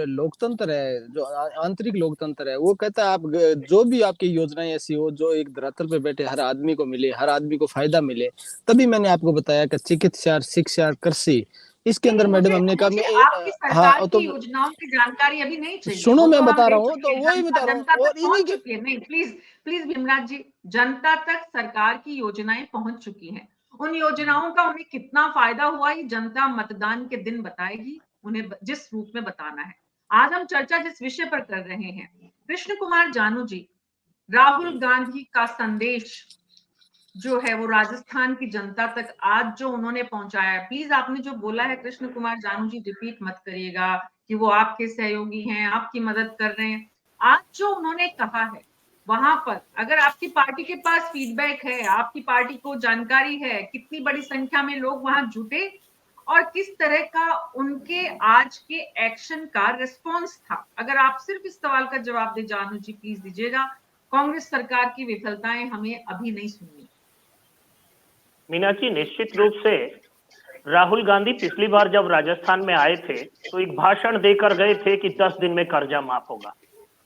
लोकतंत्र है, जो आंतरिक लोकतंत्र है, वो कहता है आप जो भी आपकी योजनाएं ऐसी हो जो एक धरातल पे बैठे हर आदमी को मिले, हर आदमी को फायदा मिले। तभी मैंने आपको बताया कि चिकित्सा, शिक्षा, कृषि, इसके अंदर मैडम हमने कहा आपकी सरकार हाँ की तो योजनाओं की जानकारी अभी नहीं चाहिए, सुनो, वो मैं तो हम बता दे रहा हूँ, चुके तो हैं, वही बता रहा हूँ। जनता और तक इन्हीं पहुंच के चुकी है। नहीं, प्लीज प्लीज भीमराज जी, जनता तक सरकार की योजनाएं पहुंच चुकी हैं, उन योजनाओं का उन्हें कितना फायदा हुआ ये जनता मतदान के दिन बताएगी, उन्हें जिस रूप में बताना है। आज हम चर्चा जिस विषय पर कर रहे हैं, कृष्ण कुमार जानू जी, राहुल गांधी का संदेश जो है वो राजस्थान की जनता तक आज जो उन्होंने पहुंचाया है, प्लीज आपने जो बोला है कृष्ण कुमार जानू जी, रिपीट मत करिएगा कि वो आपके सहयोगी हैं, आपकी मदद कर रहे हैं। आज जो उन्होंने कहा है, वहां पर अगर आपकी पार्टी के पास फीडबैक है, आपकी पार्टी को जानकारी है कितनी बड़ी संख्या में लोग वहां जुटे और किस तरह का उनके आज के एक्शन का रिस्पॉन्स था, अगर आप सिर्फ इस सवाल का जवाब दे जानू जी, प्लीज दीजिएगा। कांग्रेस सरकार की विफलताएं हमें अभी नहीं सुननी। मीनाक्षी, निश्चित रूप से राहुल गांधी पिछली बार जब राजस्थान में आए थे तो एक भाषण देकर गए थे कि 10 दिन में कर्जा माफ होगा।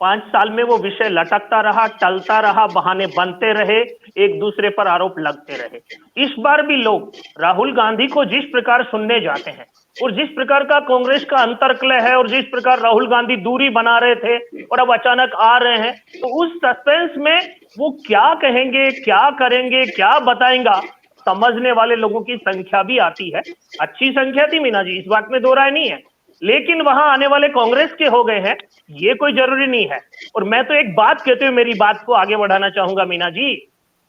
5 साल में वो विषय लटकता रहा, टलता रहा, बहाने बनते रहे, एक दूसरे पर आरोप लगते रहे। इस बार भी लोग राहुल गांधी को जिस प्रकार सुनने जाते हैं और जिस प्रकार का कांग्रेस का अंतर्कलह है और जिस प्रकार राहुल गांधी दूरी बना रहे थे और अब अचानक आ रहे हैं, तो उस सस्पेंस में वो क्या कहेंगे, क्या करेंगे, क्या बताएंगा, समझने वाले लोगों की संख्या भी आती है। अच्छी संख्या थी मीना जी, इस बात में दो राय नहीं है, लेकिन वहां आने वाले कांग्रेस के हो गए हैं, ये कोई जरूरी नहीं है। और मैं तो एक बात कहते हुए मेरी बात को आगे बढ़ाना चाहूंगा मीना जी,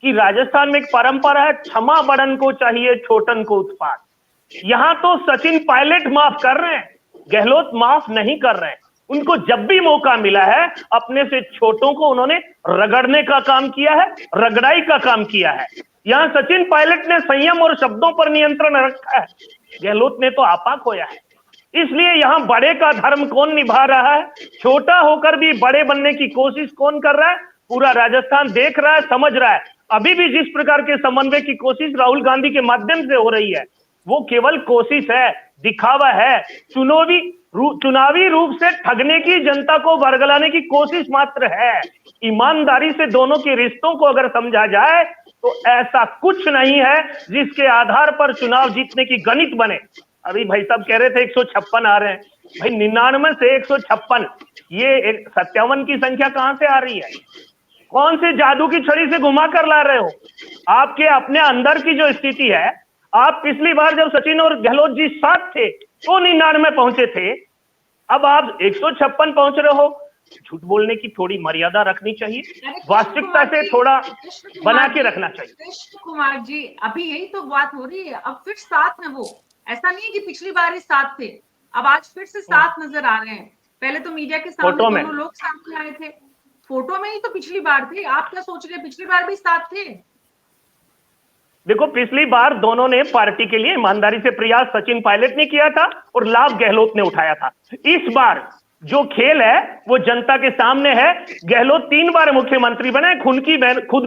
कि राजस्थान में एक परंपरा है, क्षमा बड़न को चाहिए छोटन को उत्पात। यहां तो सचिन पायलट माफ कर रहे हैं, गहलोत माफ नहीं कर रहे हैं। उनको जब भी मौका मिला है अपने से छोटों को उन्होंने रगड़ने का काम किया है, रगड़ाई का काम किया है। यहां सचिन पायलट ने संयम और शब्दों पर नियंत्रण रखा है, गहलोत ने तो आपा खोया है। इसलिए यहां बड़े का धर्म कौन निभा रहा है, छोटा होकर भी बड़े बनने की कोशिश कौन कर रहा है, पूरा राजस्थान देख रहा है, समझ रहा है। अभी भी जिस प्रकार के समन्वय की कोशिश राहुल गांधी के माध्यम से हो रही है वो केवल कोशिश है, दिखावा है, चुनावी रूप से ठगने की, जनता को बरगलाने की कोशिश मात्र है। ईमानदारी से दोनों के रिश्तों को अगर समझा जाए तो ऐसा कुछ नहीं है जिसके आधार पर चुनाव जीतने की गणित बने। अभी भाई साहब कह रहे थे 156 आ रहे हैं, भाई 99 से 156, ये 57 की संख्या कहां से आ रही है? कौन से जादू की छड़ी से घुमा कर ला रहे हो? आपके अपने अंदर की जो स्थिति है, आप पिछली बार जब सचिन और गहलोत जी साथ थे तो 99 पहुंचे थे, अब आप 156 पहुंच रहे हो। झूठ बोलने की थोड़ी मर्यादा रखनी चाहिए, वास्तविकता से थोड़ा बना के रखना चाहिए। कृष्ण कुमार जी, अभी यही तो बात हो रही है, अब फिर साथ में वो, ऐसा नहीं है कि पिछली बार ही साथ थे, अब आज फिर से साथ नजर आ रहे हैं। पहले तो मीडिया के सामने दोनों लोग सामने आए थे, फोटो में ही तो पिछली बार थे। आप क्या सोच रहे हैं, पिछली बार भी साथ थे? देखो, पिछली बार दोनों ने पार्टी के लिए ईमानदारी से प्रयास सचिन पायलट ने किया था और लाभ गहलोत ने उठाया था। इस बार जो खेल है वो जनता के सामने है। गहलोत 3 बार मुख्यमंत्री बने, खुद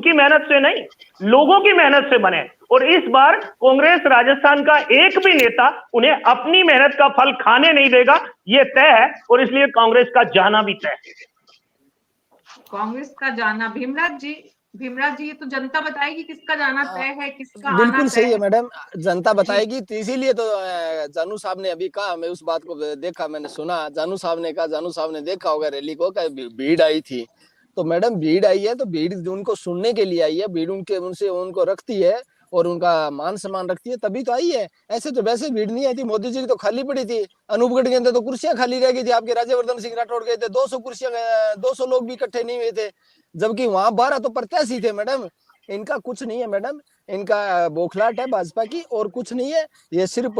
की मेहनत से नहीं, लोगों की मेहनत से बने। और इस बार कांग्रेस राजस्थान का एक भी नेता उन्हें अपनी मेहनत का फल खाने नहीं देगा, ये तय है। और इसलिए कांग्रेस का जाना भी तय है। कांग्रेस का जाना, भीमराज जी, ये तो जनता बताएगी किसका जाना तय है, किसका आना बिल्कुल सही तय है मैडम, जनता बताएगी। तो इसीलिए तो जानू साहब ने अभी कहा, मैं उस बात को देखा, मैंने सुना, जानू साहब ने कहा, जानू साहब ने देखा होगा रैली को, भीड़ आई थी। तो मैडम भीड़ आई है तो भीड़ उनको सुनने के लिए आई है, भीड़ उनसे उनको रखती है और उनका मान सम्मान रखती है, तभी तो आई है। ऐसे तो वैसे भीड़ नहीं आई थी। मोदी जी की तो खाली पड़ी थी, अनूपगढ़ के अंदर तो कुर्सियां खाली रह गई थी। आपके राज्यवर्धन सिंह राठौड़ गए थे, 200 कुर्सियां, 200 लोग भी इकट्ठे नहीं हुए थे, जबकि वहां 12 तो प्रत्याशी थे। मैडम इनका कुछ नहीं है, मैडम इनका बौखलाहट है भाजपा की, और कुछ नहीं है। ये सिर्फ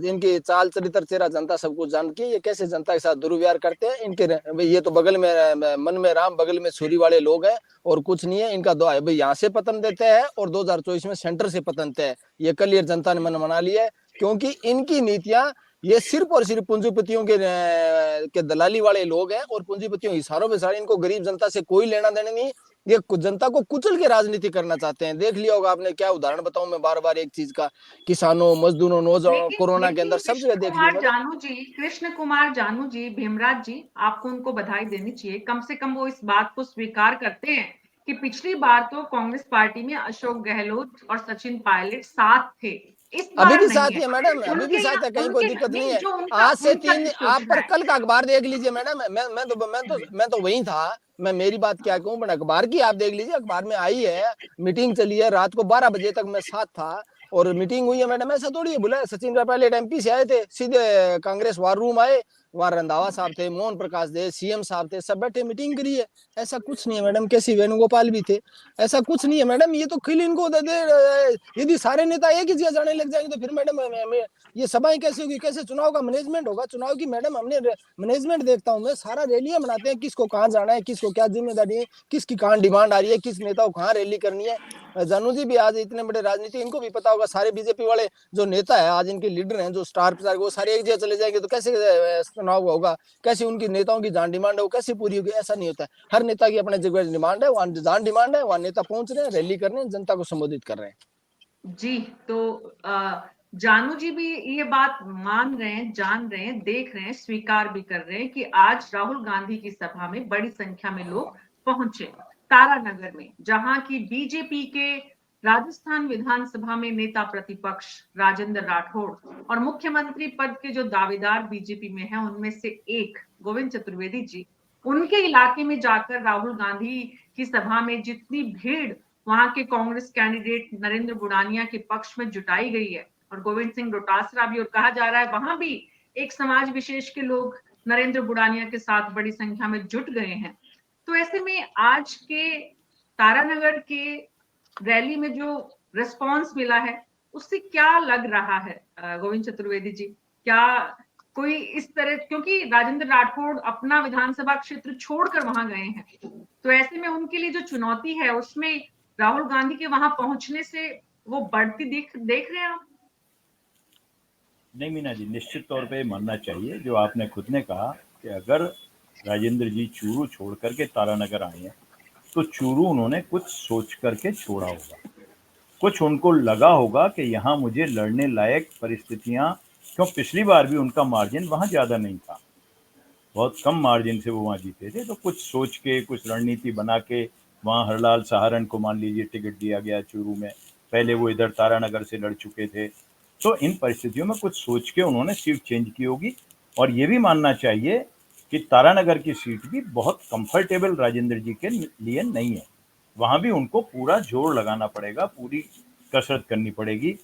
इनकी चाल चरित्र चेहरा जनता सब कुछ जानती है, ये कैसे जनता के साथ दुर्व्यवहार करते हैं। इनके ये तो बगल में मन में राम बगल में छुरी वाले लोग हैं, और कुछ नहीं है इनका। दो भाई यहाँ से पतन देते हैं और 2024 में सेंटर से पतन तय है, ये क्लियर जनता ने मन बना लिया है। क्योंकि इनकी नीतियां, ये सिर्फ और सिर्फ पूंजीपतियों के दलाली वाले लोग हैं, और पूंजीपतियों इशारों पे सारे, इनको गरीब जनता से कोई लेना देना नहीं। ये जनता को कुचल के राजनीति करना चाहते हैं। देख लिया होगा आपने, क्या उदाहरण बताऊं मैं बार बार एक चीज का, किसानों, मजदूरों, नौजवानों, कोरोना के अंदर सब जगह देख लिया। जानू जी, कृष्ण कुमार जानू जी, भीमराज जी, आपको उनको बधाई देनी चाहिए। कम से कम वो इस बात को स्वीकार करते हैं कि पिछली बार तो कांग्रेस पार्टी में अशोक गहलोत और सचिन पायलट साथ थे, इस बार अभी भी साथ है मैडम, अभी भी साथ है, कहीं कोई दिक्कत नहीं है। आज से 3 आप पर कल का अखबार देख लीजिए मैडम, मैं तो वही था। मैं मेरी बात क्या कहूँ, बट अखबार की आप देख लीजिए, अखबार में आई है, मीटिंग चली है, रात को 12 बजे तक मैं साथ था और मीटिंग हुई है मैडम। ऐसा थोड़ी है, बुलाया सचिन पायलट एमपी से आए थे, सीधे कांग्रेस वार रूम आए, वहां रंधावा साहब थे, मोहन प्रकाश थे, सीएम साहब थे, सब बैठे मीटिंग करी है। ऐसा कुछ नहीं है मैडम, कैसी वेणुगोपाल भी थे, ऐसा कुछ नहीं है मैडम। ये तो खिल इनको यदि सारे नेता एक ही जगह जाने लग जाएंगे तो फिर मैडम ये सभाएं कैसे होगी, कैसे चुनाव का मैनेजमेंट होगा? चुनाव की मैडम हमने मैनेजमेंट देखता हूँ मैं, सारा रैलियां बनाते हैं, किसको कहाँ जाना है, किसको क्या जिम्मेदारी है, किसकी कहाँ डिमांड आ रही है, किस नेता को कहाँ रैली करनी है। जानू जी भी आज इतने बड़े राजनीति, इनको भी पता होगा, सारे बीजेपी वाले जो नेता है आज इनके लीडर हैं, जो स्टार प्रचारक, वो सारे एक जगह चले जाएंगे तो कैसे चुनाव होगा, कैसे उनकी नेताओं की जान डिमांड है वो कैसे पूरी होगी? ऐसा नहीं होता है। हर नेता की अपने जगह डिमांड है, वहाँ जान डिमांड है, वहाँ नेता पहुंच रहे हैं, रैली कर रहे हैं, जनता को संबोधित कर रहे हैं। जी, तो जानू जी भी ये बात मान रहे हैं, जान रहे हैं, देख रहे हैं, स्वीकार भी कर रहे हैं कि आज राहुल गांधी की सभा में बड़ी संख्या में लोग पहुंचे तारानगर में, जहां की बीजेपी के राजस्थान विधानसभा में नेता प्रतिपक्ष राजेंद्र राठौड़ और मुख्यमंत्री पद के जो दावेदार बीजेपी में हैं, उनमें से एक गोविंद चतुर्वेदी जी, उनके इलाके में जाकर राहुल गांधी की सभा में जितनी भीड़ वहां के कांग्रेस कैंडिडेट नरेंद्र बुडानिया के पक्ष में जुटाई गई है, और गोविंद सिंह डोटासरा भी, और कहा जा रहा है वहां भी एक समाज विशेष के लोग नरेंद्र बुडानिया के साथ बड़ी संख्या में जुट गए हैं। तो ऐसे में आज के तारानगर के रैली में जो रिस्पांस मिला है, उससे क्या लग रहा है गोविंद चतुर्वेदी जी? क्या कोई इस तरह, क्योंकि राजेंद्र राठौड़ अपना विधानसभा क्षेत्र छोड़कर वहां गए हैं, तो ऐसे में उनके लिए जो चुनौती है उसमें राहुल गांधी के वहां पहुंचने से वो बढ़ती देख रहे हैं आप? नहीं मीना जी, निश्चित तौर पे मानना चाहिए जो आपने खुद ने कहा कि अगर राजेंद्र जी चूरू छोड़ करके तारानगर आए हैं तो चूरू उन्होंने कुछ सोच करके छोड़ा होगा, कुछ उनको लगा होगा कि यहाँ मुझे लड़ने लायक परिस्थितियां, क्यों पिछली बार भी उनका मार्जिन वहां ज्यादा नहीं था, बहुत कम मार्जिन से वो वहां जीते थे, तो कुछ सोच के कुछ रणनीति बना के वहां हरलाल सहारण को मान लीजिए टिकट दिया गया चूरू में, पहले वो इधर तारानगर से लड़ चुके थे, तो इन परिस्थितियों में कुछ सोच के उन्होंने सीट चेंज की होगी। और ये भी मानना चाहिए कि तारानगर की सीट भी बहुत कंफर्टेबल राजेंद्र जी के लिए नहीं है, वहां भी उनको पूरा जोर लगाना पड़ेगा, पूरी कसरत करनी पड़ेगी।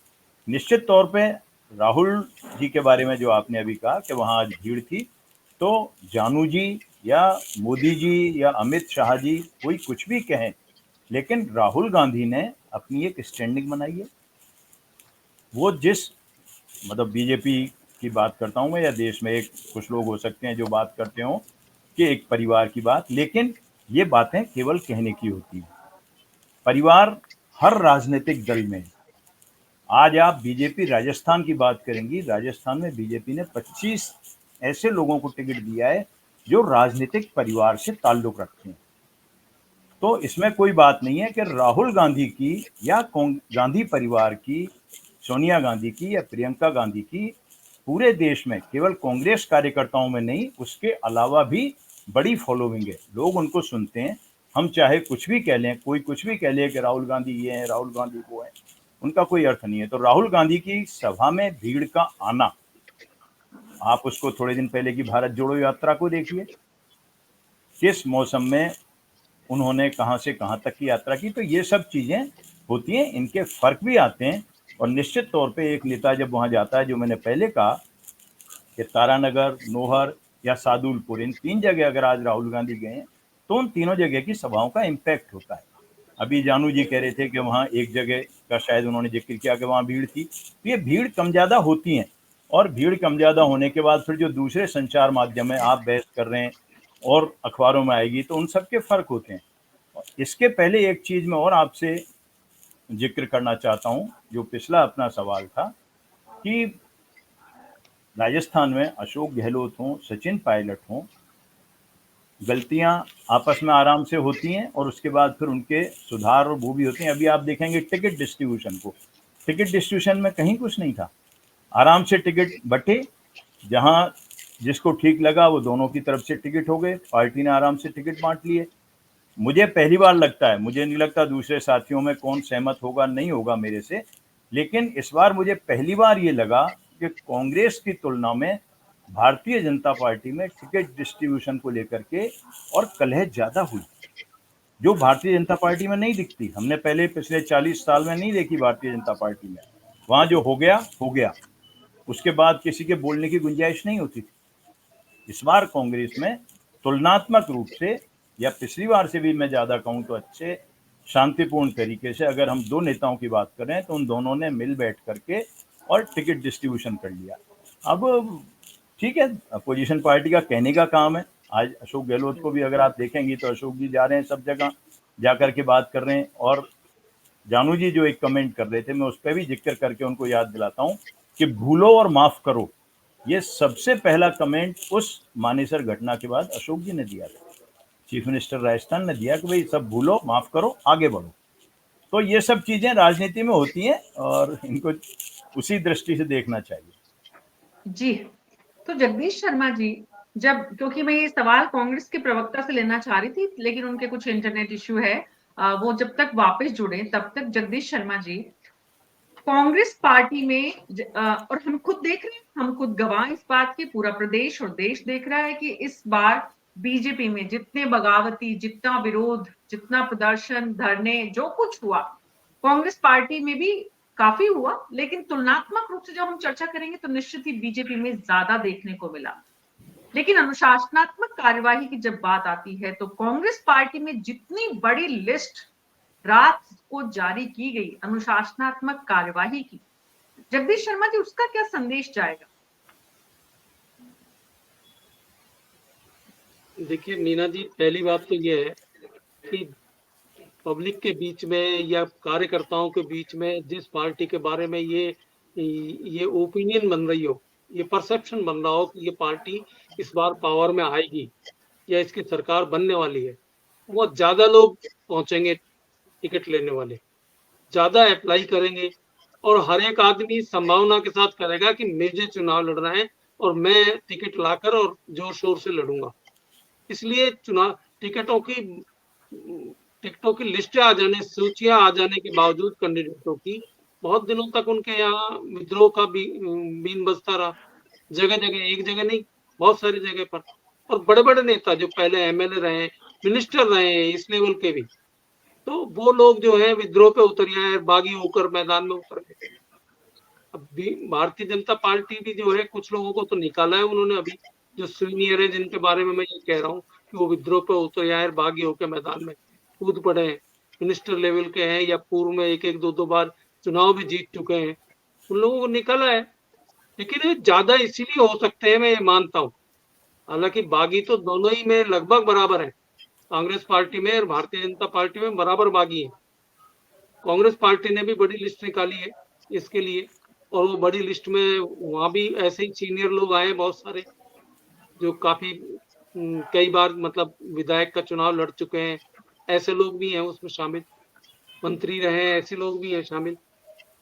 निश्चित तौर पे राहुल जी के बारे में जो आपने अभी कहा कि वहां आज भीड़ थी, तो जानू जी या मोदी जी या अमित शाह जी कोई कुछ भी कहें, लेकिन राहुल गांधी ने अपनी एक स्टैंडिंग बनाई है। वो जिस मतलब बीजेपी की बात करता हूं मैं, या देश में एक कुछ लोग हो सकते हैं जो बात करते हो कि एक परिवार की बात, लेकिन ये बातें केवल कहने की होती है। परिवार हर राजनीतिक दल में, आज आप बीजेपी राजस्थान की बात करेंगी, राजस्थान में बीजेपी ने 25 ऐसे लोगों को टिकट दिया है जो राजनीतिक परिवार से ताल्लुक रखते हैं। तो इसमें कोई बात नहीं है कि राहुल गांधी की या गांधी परिवार की, सोनिया गांधी की या प्रियंका गांधी की पूरे देश में केवल कांग्रेस कार्यकर्ताओं में नहीं, उसके अलावा भी बड़ी फॉलोइंग है, लोग उनको सुनते हैं। हम चाहे कुछ भी कह लें, कोई कुछ भी कह ले कि राहुल गांधी ये है, राहुल गांधी वो है, उनका कोई अर्थ नहीं है। तो राहुल गांधी की सभा में भीड़ का आना, आप उसको थोड़े दिन पहले की भारत जोड़ो यात्रा को देखिए, किस मौसम में उन्होंने कहां से कहां तक की यात्रा की, तो ये सब चीजें होती हैं, इनके फर्क भी आते हैं। और निश्चित तौर पे एक नेता जब वहां जाता है, जो मैंने पहले कहा कि तारानगर, नोहर या सादुलपुर, इन 3 जगह अगर आज राहुल गांधी गए हैं तो उन तीनों जगह की सभाओं का इम्पैक्ट होता है। अभी जानू जी कह रहे थे कि वहाँ एक जगह का शायद उन्होंने जिक्र किया कि वहाँ भीड़ थी, तो ये भीड़ कम ज़्यादा होती हैं, और भीड़ कम ज़्यादा होने के बाद फिर जो दूसरे संचार माध्यम है, आप बहस कर रहे हैं और अखबारों में आएगी, तो उन सबके फ़र्क होते हैं। इसके पहले एक चीज़ मैं और आपसे जिक्र करना चाहता हूँ, जो पिछला अपना सवाल था कि राजस्थान में अशोक गहलोत हों, सचिन पायलट हों, गलतियां आपस में आराम से होती हैं और उसके बाद फिर उनके सुधार और वो भी होते हैं। अभी आप देखेंगे टिकट डिस्ट्रीब्यूशन को, टिकट डिस्ट्रीब्यूशन में कहीं कुछ नहीं था, आराम से टिकट बटे, जहां जिसको ठीक लगा वो दोनों की तरफ से टिकट हो गए, पार्टी ने आराम से टिकट बांट लिए। मुझे पहली बार लगता है, मुझे नहीं लगता दूसरे साथियों में कौन सहमत होगा नहीं होगा मेरे से, लेकिन इस बार मुझे पहली बार ये लगा कि कांग्रेस की तुलना में भारतीय जनता पार्टी में टिकट डिस्ट्रीब्यूशन को लेकर के और कलह ज्यादा हुई, जो भारतीय जनता पार्टी में नहीं दिखती। हमने पहले पिछले 40 साल में नहीं देखी भारतीय जनता पार्टी में। वहां जो हो गया, उसके बाद किसी के बोलने की गुंजाइश नहीं होती थी। इस बार कांग्रेस में तुलनात्मक रूप से, या पिछली बार से भी मैं ज्यादा कहूं तो अच्छे शांतिपूर्ण तरीके से, अगर हम 2 नेताओं की बात करें तो उन दोनों ने मिल बैठ करके और टिकट डिस्ट्रीब्यूशन कर लिया। अब ठीक है, अपोजिशन पार्टी का कहने का काम है। आज अशोक गहलोत को भी अगर आप देखेंगे तो अशोक जी जा रहे हैं सब जगह, जा करके बात कर रहे हैं। और जानू जी जो एक कमेंट कर रहे थे, मैं उस पर भी जिक्र करके उनको याद दिलाता हूं कि भूलो और माफ करो, ये सबसे पहला कमेंट उस मानेसर घटना के बाद अशोक जी ने दिया था, चीफ मिनिस्टर राजस्थान ने दिया कि भाई सब भूलो, माफ करो, आगे बढ़ो। तो ये सब चीजें राजनीति में होती हैं और इनको उसी दृष्टि से देखना चाहिए। जी, तो जगदीश शर्मा जी, जब, क्योंकि मैं ये सवाल कांग्रेस के प्रवक्ता से लेना चाह रही थी, लेकिन उनके कुछ इंटरनेट इश्यू है, वो जब तक वापस जुड़े तब तक जगदीश शर्मा जी, कांग्रेस पार्टी में और हम खुद देख रहे हैं, हम खुद गवाह इस बात के, पूरा प्रदेश और देश देख रहा है कि इस बार बीजेपी में जितने बगावती, जितना विरोध, जितना प्रदर्शन, धरने, जो कुछ हुआ, कांग्रेस पार्टी में भी काफी हुआ, लेकिन तुलनात्मक रूप से जब हम चर्चा करेंगे तो निश्चित ही बीजेपी में ज्यादा देखने को मिला। लेकिन अनुशासनात्मक कार्यवाही की जब बात आती है तो कांग्रेस पार्टी में जितनी बड़ी लिस्ट रात को जारी की गई अनुशासनात्मक कार्यवाही की, जगदीश शर्मा जी, उसका क्या संदेश जाएगा? देखिए मीना जी, पहली बात तो ये है कि पब्लिक के बीच में या कार्यकर्ताओं के बीच में जिस पार्टी के बारे में ये ओपिनियन बन रही हो, ये परसेप्शन बन रहा हो कि ये पार्टी इस बार पावर में आएगी या इसकी सरकार बनने वाली है, बहुत ज्यादा लोग पहुंचेंगे, टिकट लेने वाले ज्यादा अप्लाई करेंगे और हर एक आदमी संभावना के साथ करेगा कि मुझे चुनाव लड़ना है और मैं टिकट लाकर और जोर शोर से लड़ूंगा। इसलिए चुनाव टिकटों की लिस्ट आ जाने, सूचियां आ जाने के बावजूद कैंडिडेटों की बहुत दिनों तक उनके यहाँ विद्रोह का बीन बजता रहा, जगह जगह, एक जगह नहीं, बहुत सारी जगह पर। और बड़े बड़े नेता जो पहले एमएलए रहे, मिनिस्टर रहे, इस लेवल के भी, तो वो लोग जो है विद्रोह पे उतर आए, बागी होकर मैदान में उतर गए। अब भारतीय जनता पार्टी भी जो है कुछ लोगों को तो निकाला है उन्होंने, अभी जो सीनियर है जिनके बारे में मैं ये कह रहा हूँ कि वो विद्रोह पे उतर आए, बागी होकर मैदान में कूद पड़े हैं, मिनिस्टर लेवल के हैं या पूर्व में एक एक दो बार चुनाव भी जीत चुके हैं, उन लोगों को निकाला है। लेकिन ज्यादा इसीलिए हो सकते हैं, मैं ये मानता हूँ। हालांकि बागी तो दोनों ही में लगभग बराबर है, कांग्रेस पार्टी में और भारतीय जनता पार्टी में बराबर बागी है। कांग्रेस पार्टी ने भी बड़ी लिस्ट निकाली है इसके लिए, और वो बड़ी लिस्ट में वहां भी ऐसे ही सीनियर लोग आए बहुत सारे, जो काफी कई बार मतलब विधायक का चुनाव लड़ चुके हैं, ऐसे लोग भी हैं उसमें शामिल, मंत्री रहे हैं, ऐसे लोग भी हैं शामिल।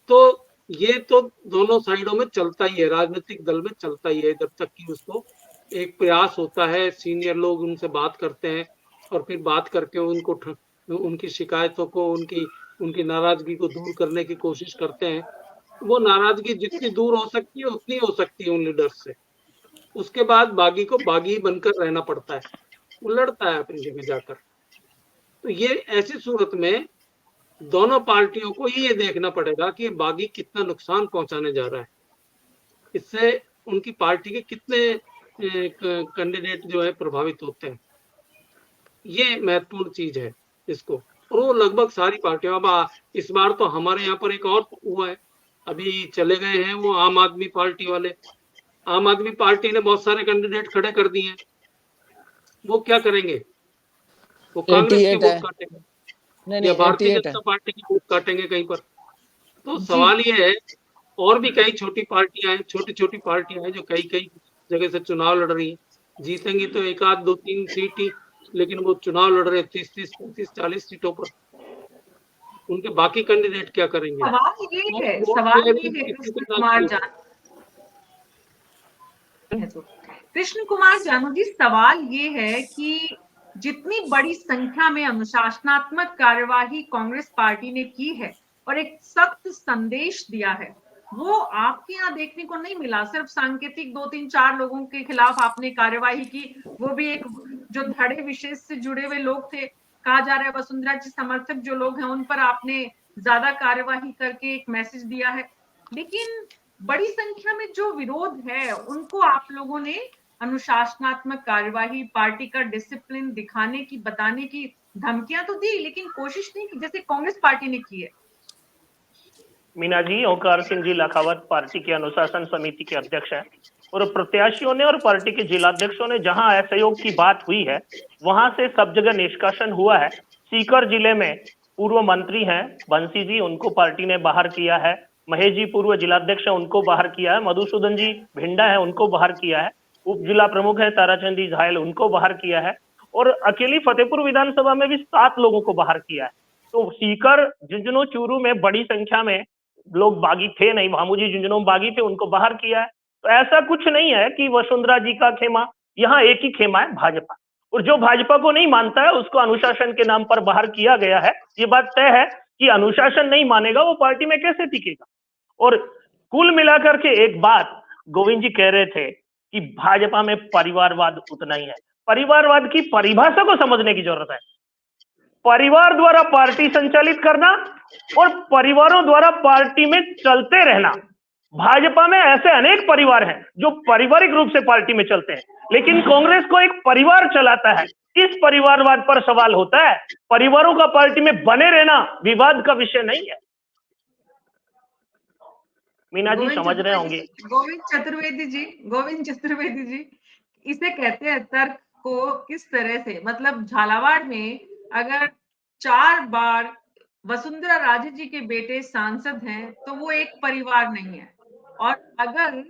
तो ये तो दोनों साइडों में चलता ही है, राजनीतिक दल में चलता ही है, जब तक कि उसको एक प्रयास होता है, सीनियर लोग उनसे बात करते हैं और फिर बात करके उनको उनकी शिकायतों को, उनकी नाराजगी को दूर करने की कोशिश करते हैं। वो नाराजगी जितनी दूर हो सकती है उतनी हो सकती है उन लीडर्स से। उसके बाद बागी को बागी बनकर रहना पड़ता है, वो लड़ता है अपनी जगह जाकर। तो ये ऐसी सूरत में दोनों पार्टियों को ये देखना पड़ेगा कि बागी कितना नुकसान पहुंचाने जा रहा है, इससे उनकी पार्टी के कितने कैंडिडेट जो है प्रभावित होते हैं। ये महत्वपूर्ण चीज है इसको, और वो लगभग सारी पार्टियां। अब इस बार तो हमारे यहाँ पर एक और हुआ है, अभी चले गए हैं वो आम आदमी पार्टी वाले। आम आदमी पार्टी ने बहुत सारे कैंडिडेट खड़े कर दिए हैं, वो क्या करेंगे? वो कांग्रेस के वोट काटेंगे या भारतीय जनता पार्टी की वोट काटेंगे कहीं पर। तो सवाल ये है, और भी कई छोटी पार्टियां हैं, छोटी छोटी पार्टियां हैं जो कई कई जगह से चुनाव लड़ रही हैं, जीतेंगी तो एक आध दो तीन सीट ही, लेकिन वो चुनाव लड़ रहे 30-30, 35-40 सीटों पर। उनके बाकी कैंडिडेट क्या करेंगे? कृष्ण कुमार जानू जी, सवाल ये है कि जितनी बड़ी संख्या में अनुशासनात्मक कार्यवाही कांग्रेस पार्टी ने की है और एक सख्त संदेश दिया है, वो आपके यहाँ देखने को नहीं मिला। सिर्फ सांकेतिक 2-3-4 लोगों के खिलाफ आपने कार्यवाही की, वो भी एक जो धड़े विशेष से जुड़े हुए लोग थे, कहा जा रहा है वसुंधरा जी समर्थक जो लोग हैं उन पर आपने ज्यादा कार्यवाही करके एक मैसेज दिया है। लेकिन बड़ी संख्या में जो विरोध है उनको आप लोगों ने अनुशासनात्मक कार्यवाही, पार्टी का डिसिप्लिन दिखाने की, बताने की धमकियां तो दी, लेकिन कोशिश नहीं की जैसे कांग्रेस पार्टी ने की है। मीना जी, ओंकार सिंह जी लखावत पार्टी के अनुशासन समिति के अध्यक्ष हैं, और प्रत्याशियों ने और पार्टी के जिलाध्यक्षों ने जहां असहयोग की बात हुई है वहां से सब जगह निष्कासन हुआ है। सीकर जिले में पूर्व मंत्री हैं बंसी जी, उनको पार्टी ने बाहर किया है। महेश जी पूर्व जिलाध्यक्ष है, उनको बाहर किया है। मधुसूदन जी भिंडा है, उनको बाहर किया है। उप जिला प्रमुख है ताराचंदी झायल, उनको बाहर किया है। और अकेली फतेहपुर विधानसभा में भी 7 लोगों को बाहर किया है। तो सीकर, झुंझुनू, चूरू में बड़ी संख्या में लोग बागी थे नहीं, भामूजी झुंझुनू बागी थे, उनको बाहर किया है। तो ऐसा कुछ नहीं है कि वसुंधरा जी का खेमा, यहाँ एक ही खेमा है, भाजपा। और जो भाजपा को नहीं मानता है उसको अनुशासन के नाम पर बाहर किया गया है। ये बात तय है कि अनुशासन नहीं मानेगा वो पार्टी में कैसे टिकेगा। और कुल मिलाकर के एक बात गोविंद जी कह रहे थे कि भाजपा में परिवारवाद उतना ही है। परिवारवाद की परिभाषा को समझने की जरूरत है। परिवार द्वारा पार्टी संचालित करना और परिवारों द्वारा पार्टी में चलते रहना। भाजपा में ऐसे अनेक परिवार हैं जो पारिवारिक रूप से पार्टी में चलते हैं, लेकिन कांग्रेस को एक परिवार चलाता है। इस परिवारवाद पर सवाल होता है। परिवारों का पार्टी में बने रहना विवाद का विषय नहीं है। मीना जी समझ रहे होंगे। गोविंद चतुर्वेदी जी, इसे कहते हैं तर्क को किस तरह से, मतलब झालावाड़ में अगर 4 बार वसुंधरा राजे जी के बेटे सांसद हैं तो वो एक परिवार नहीं है। और अगर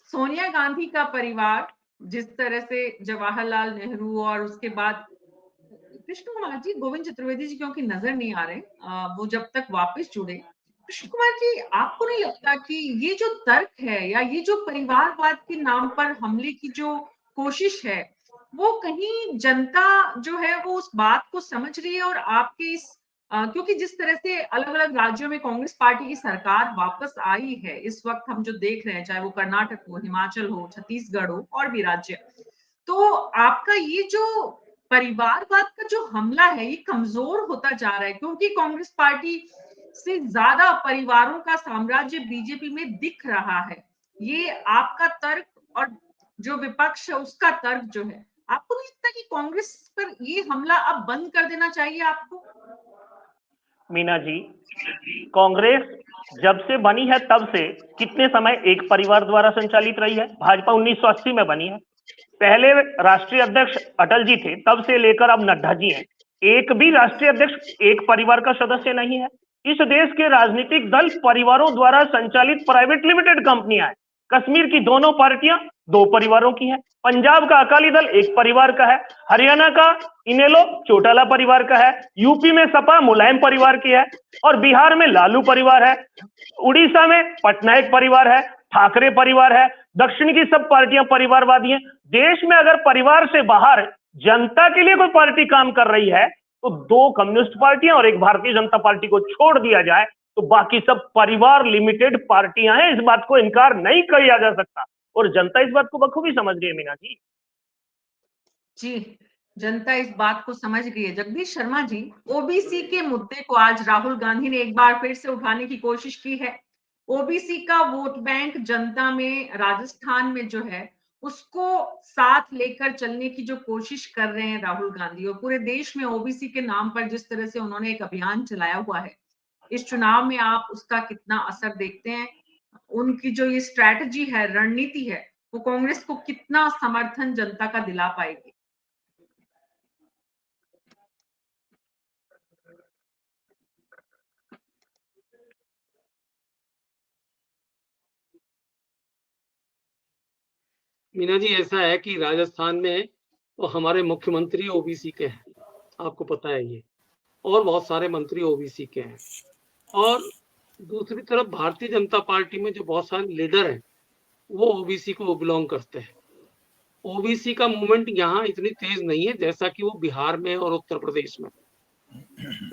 सोनिया गांधी का परिवार जिस तरह से जवाहरलाल नेहरू और उसके बाद कृष्ण कुमार जी, गोविंद चतुर्वेदी जी क्योंकि नजर नहीं आ रहे, वो जब तक वापस जुड़े, कृष्ण कुमार जी आपको नहीं लगता कि ये जो तर्क है या ये जो परिवारवाद के नाम पर हमले की जो कोशिश है, वो कहीं जनता जो है वो उस बात को समझ रही है और आपके इस क्योंकि जिस तरह से अलग अलग राज्यों में कांग्रेस पार्टी की सरकार वापस आई है, इस वक्त हम जो देख रहे हैं, चाहे वो कर्नाटक हो, हिमाचल हो, छत्तीसगढ़ हो और भी राज्य, तो आपका ये जो परिवारवाद का जो हमला है ये कमजोर होता जा रहा है क्योंकि कांग्रेस पार्टी से ज्यादा परिवारों का साम्राज्य बीजेपी में दिख रहा है। ये आपका तर्क और जो विपक्ष है उसका तर्क जो है, आपको नहीं लगता कि कांग्रेस पर ये हमला अब बंद कर देना चाहिए आपको? मीना जी, कांग्रेस जब से बनी है तब से कितने समय एक परिवार द्वारा संचालित रही है? भाजपा 1980 में बनी है। पहले राष्ट्रीय अध्यक्ष अटल जी थे, तब से लेकर अब नड्डा जी हैं। एक भी राष्ट्रीय अध्यक्ष एक परिवार का सदस्य नहीं है। इस देश के राजनीतिक दल परिवारों द्वारा संचालित प्राइवेट लिमिटेड कंपनियां हैं। कश्मीर की दोनों पार्टियां 2 परिवारों की हैं। पंजाब का अकाली दल एक परिवार का है। हरियाणा का इनेलो चौटाला परिवार का है। यूपी में सपा मुलायम परिवार की है और बिहार में लालू परिवार है। उड़ीसा में पटनायक परिवार है, ठाकरे परिवार है। दक्षिण की सब पार्टियां परिवारवादी हैं। देश में अगर परिवार से बाहर जनता के लिए कोई पार्टी काम कर रही है तो 2 कम्युनिस्ट पार्टियां और एक भारतीय जनता पार्टी को छोड़ दिया जाए तो बाकी सब परिवार लिमिटेड पार्टियां हैं। इस बात को इनकार नहीं किया जा सकता और जनता इस बात को बखूबी समझ रही है मीना जी। जी, जनता इस बात को समझ गई है। जगदीश शर्मा जी, ओबीसी के मुद्दे को आज राहुल गांधी ने एक बार फिर से उठाने की कोशिश की है। ओबीसी का वोट बैंक जनता में राजस्थान में जो है उसको साथ लेकर चलने की जो कोशिश कर रहे हैं राहुल गांधी, और पूरे देश में ओबीसी के नाम पर जिस तरह से उन्होंने एक अभियान चलाया हुआ है, इस चुनाव में आप उसका कितना असर देखते हैं? उनकी जो ये स्ट्रैटेजी है, रणनीति है, वो कांग्रेस को कितना समर्थन जनता का दिला पाएगी? मीना जी, ऐसा है कि राजस्थान में तो हमारे मुख्यमंत्री ओबीसी के हैं, आपको पता है ये, और बहुत सारे मंत्री ओबीसी के हैं। और दूसरी तरफ भारतीय जनता पार्टी में जो बहुत सारे लीडर हैं वो ओबीसी को बिलोंग करते हैं। ओबीसी का मूवमेंट यहाँ इतनी तेज नहीं है जैसा कि वो बिहार में और उत्तर प्रदेश में।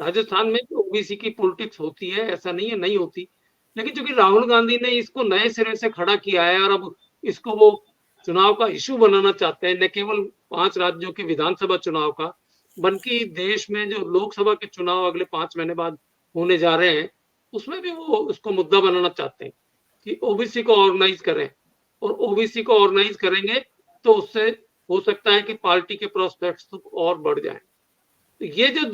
राजस्थान में ओबीसी की पॉलिटिक्स होती है, ऐसा नहीं है नहीं होती, लेकिन चूंकि राहुल गांधी ने इसको नए सिरे से खड़ा किया है और अब इसको वो चुनाव का इशू बनाना चाहते हैं, न केवल 5 राज्यों के विधानसभा चुनाव का, बल्कि देश में जो लोकसभा के चुनाव अगले 5 महीने बाद होने जा रहे हैं उसमें भी वो उसको मुद्दा बनाना चाहते हैं कि ओबीसी को ऑर्गेनाइज करें, और ओबीसी को ऑर्गेनाइज करेंगे तो उससे हो सकता है कि पार्टी के प्रोस्पेक्ट्स और बढ़ जाए। तो ये जो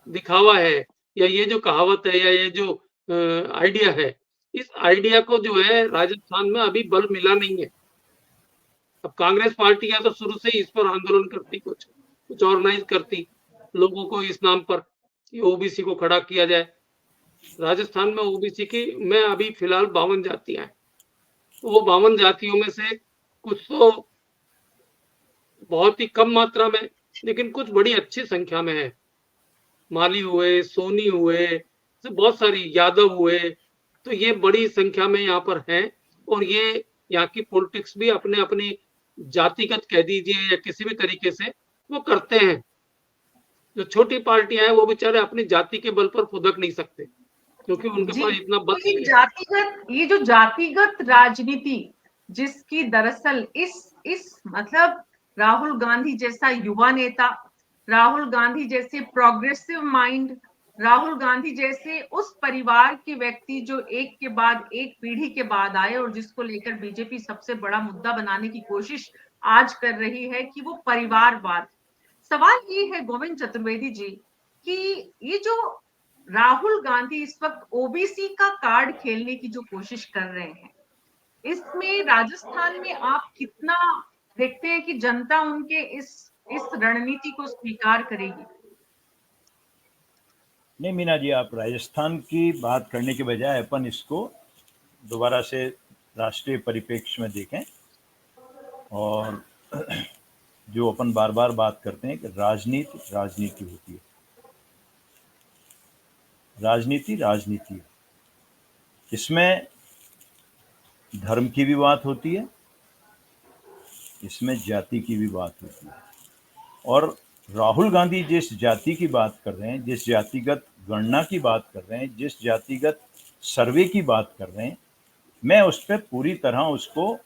दिखावा है या ये जो कहावत है या ये जो आइडिया है, इस आइडिया को जो है राजस्थान में अभी बल मिला नहीं है। अब कांग्रेस पार्टी है तो शुरू से ही इस पर आंदोलन करती, कुछ ऑर्गेनाइज करती लोगों को इस नाम पर कि ओबीसी को खड़ा किया जाए। राजस्थान में ओबीसी की में अभी फिलहाल 52 जातियां हैं, तो वो 52 जातियों में से कुछ तो बहुत ही कम मात्रा में, लेकिन कुछ बड़ी अच्छी संख्या में है। माली हुए, सोनी हुए, तो बहुत सारी यादव हुए, तो ये बड़ी संख्या में यहाँ पर हैं और ये यहाँ की पॉलिटिक्स भी अपने अपनी जातिगत कह दीजिए या किसी भी तरीके से वो करते हैं। जो छोटी पार्टियां हैं वो बेचारे अपनी जाति के बल पर फुदक नहीं सकते क्योंकि उनके पास इतना बल नहीं है। ये जो जातिगत राजनीति जिसकी दरअसल इस मतलब राहुल गांधी जैसा युवा नेता, राहुल गांधी जैसे प्रोग्रेसिव माइंड, राहुल गांधी जैसे उस परिवार के व्यक्ति जो एक के बाद एक पीढ़ी के बाद आए और जिसको लेकर बीजेपी सबसे बड़ा मुद्दा बनाने की कोशिश आज कर रही है कि वो परिवारवाद। सवाल ये है गोविंद चतुर्वेदी जी कि ये जो राहुल गांधी इस वक्त ओबीसी का कार्ड खेलने की जो कोशिश कर रहे हैं, इसमें राजस्थान में आप कितना देखते हैं कि जनता उनके इस रणनीति को स्वीकार करेगी? नहीं मीना जी, आप राजस्थान की बात करने के बजाय अपन इसको दोबारा से राष्ट्रीय परिप्रेक्ष्य में देखें। और जो अपन बार बार बात करते हैं कि राजनीति राजनीति होती है, राजनीति राजनीति है। इसमें धर्म की भी बात होती है, इसमें जाति की भी बात होती है। और राहुल गांधी जिस जाति की बात कर रहे हैं, जिस जातिगत गणना की बात कर रहे हैं, जिस जातिगत सर्वे की बात कर रहे हैं, मैं उस पर पूरी तरह उसको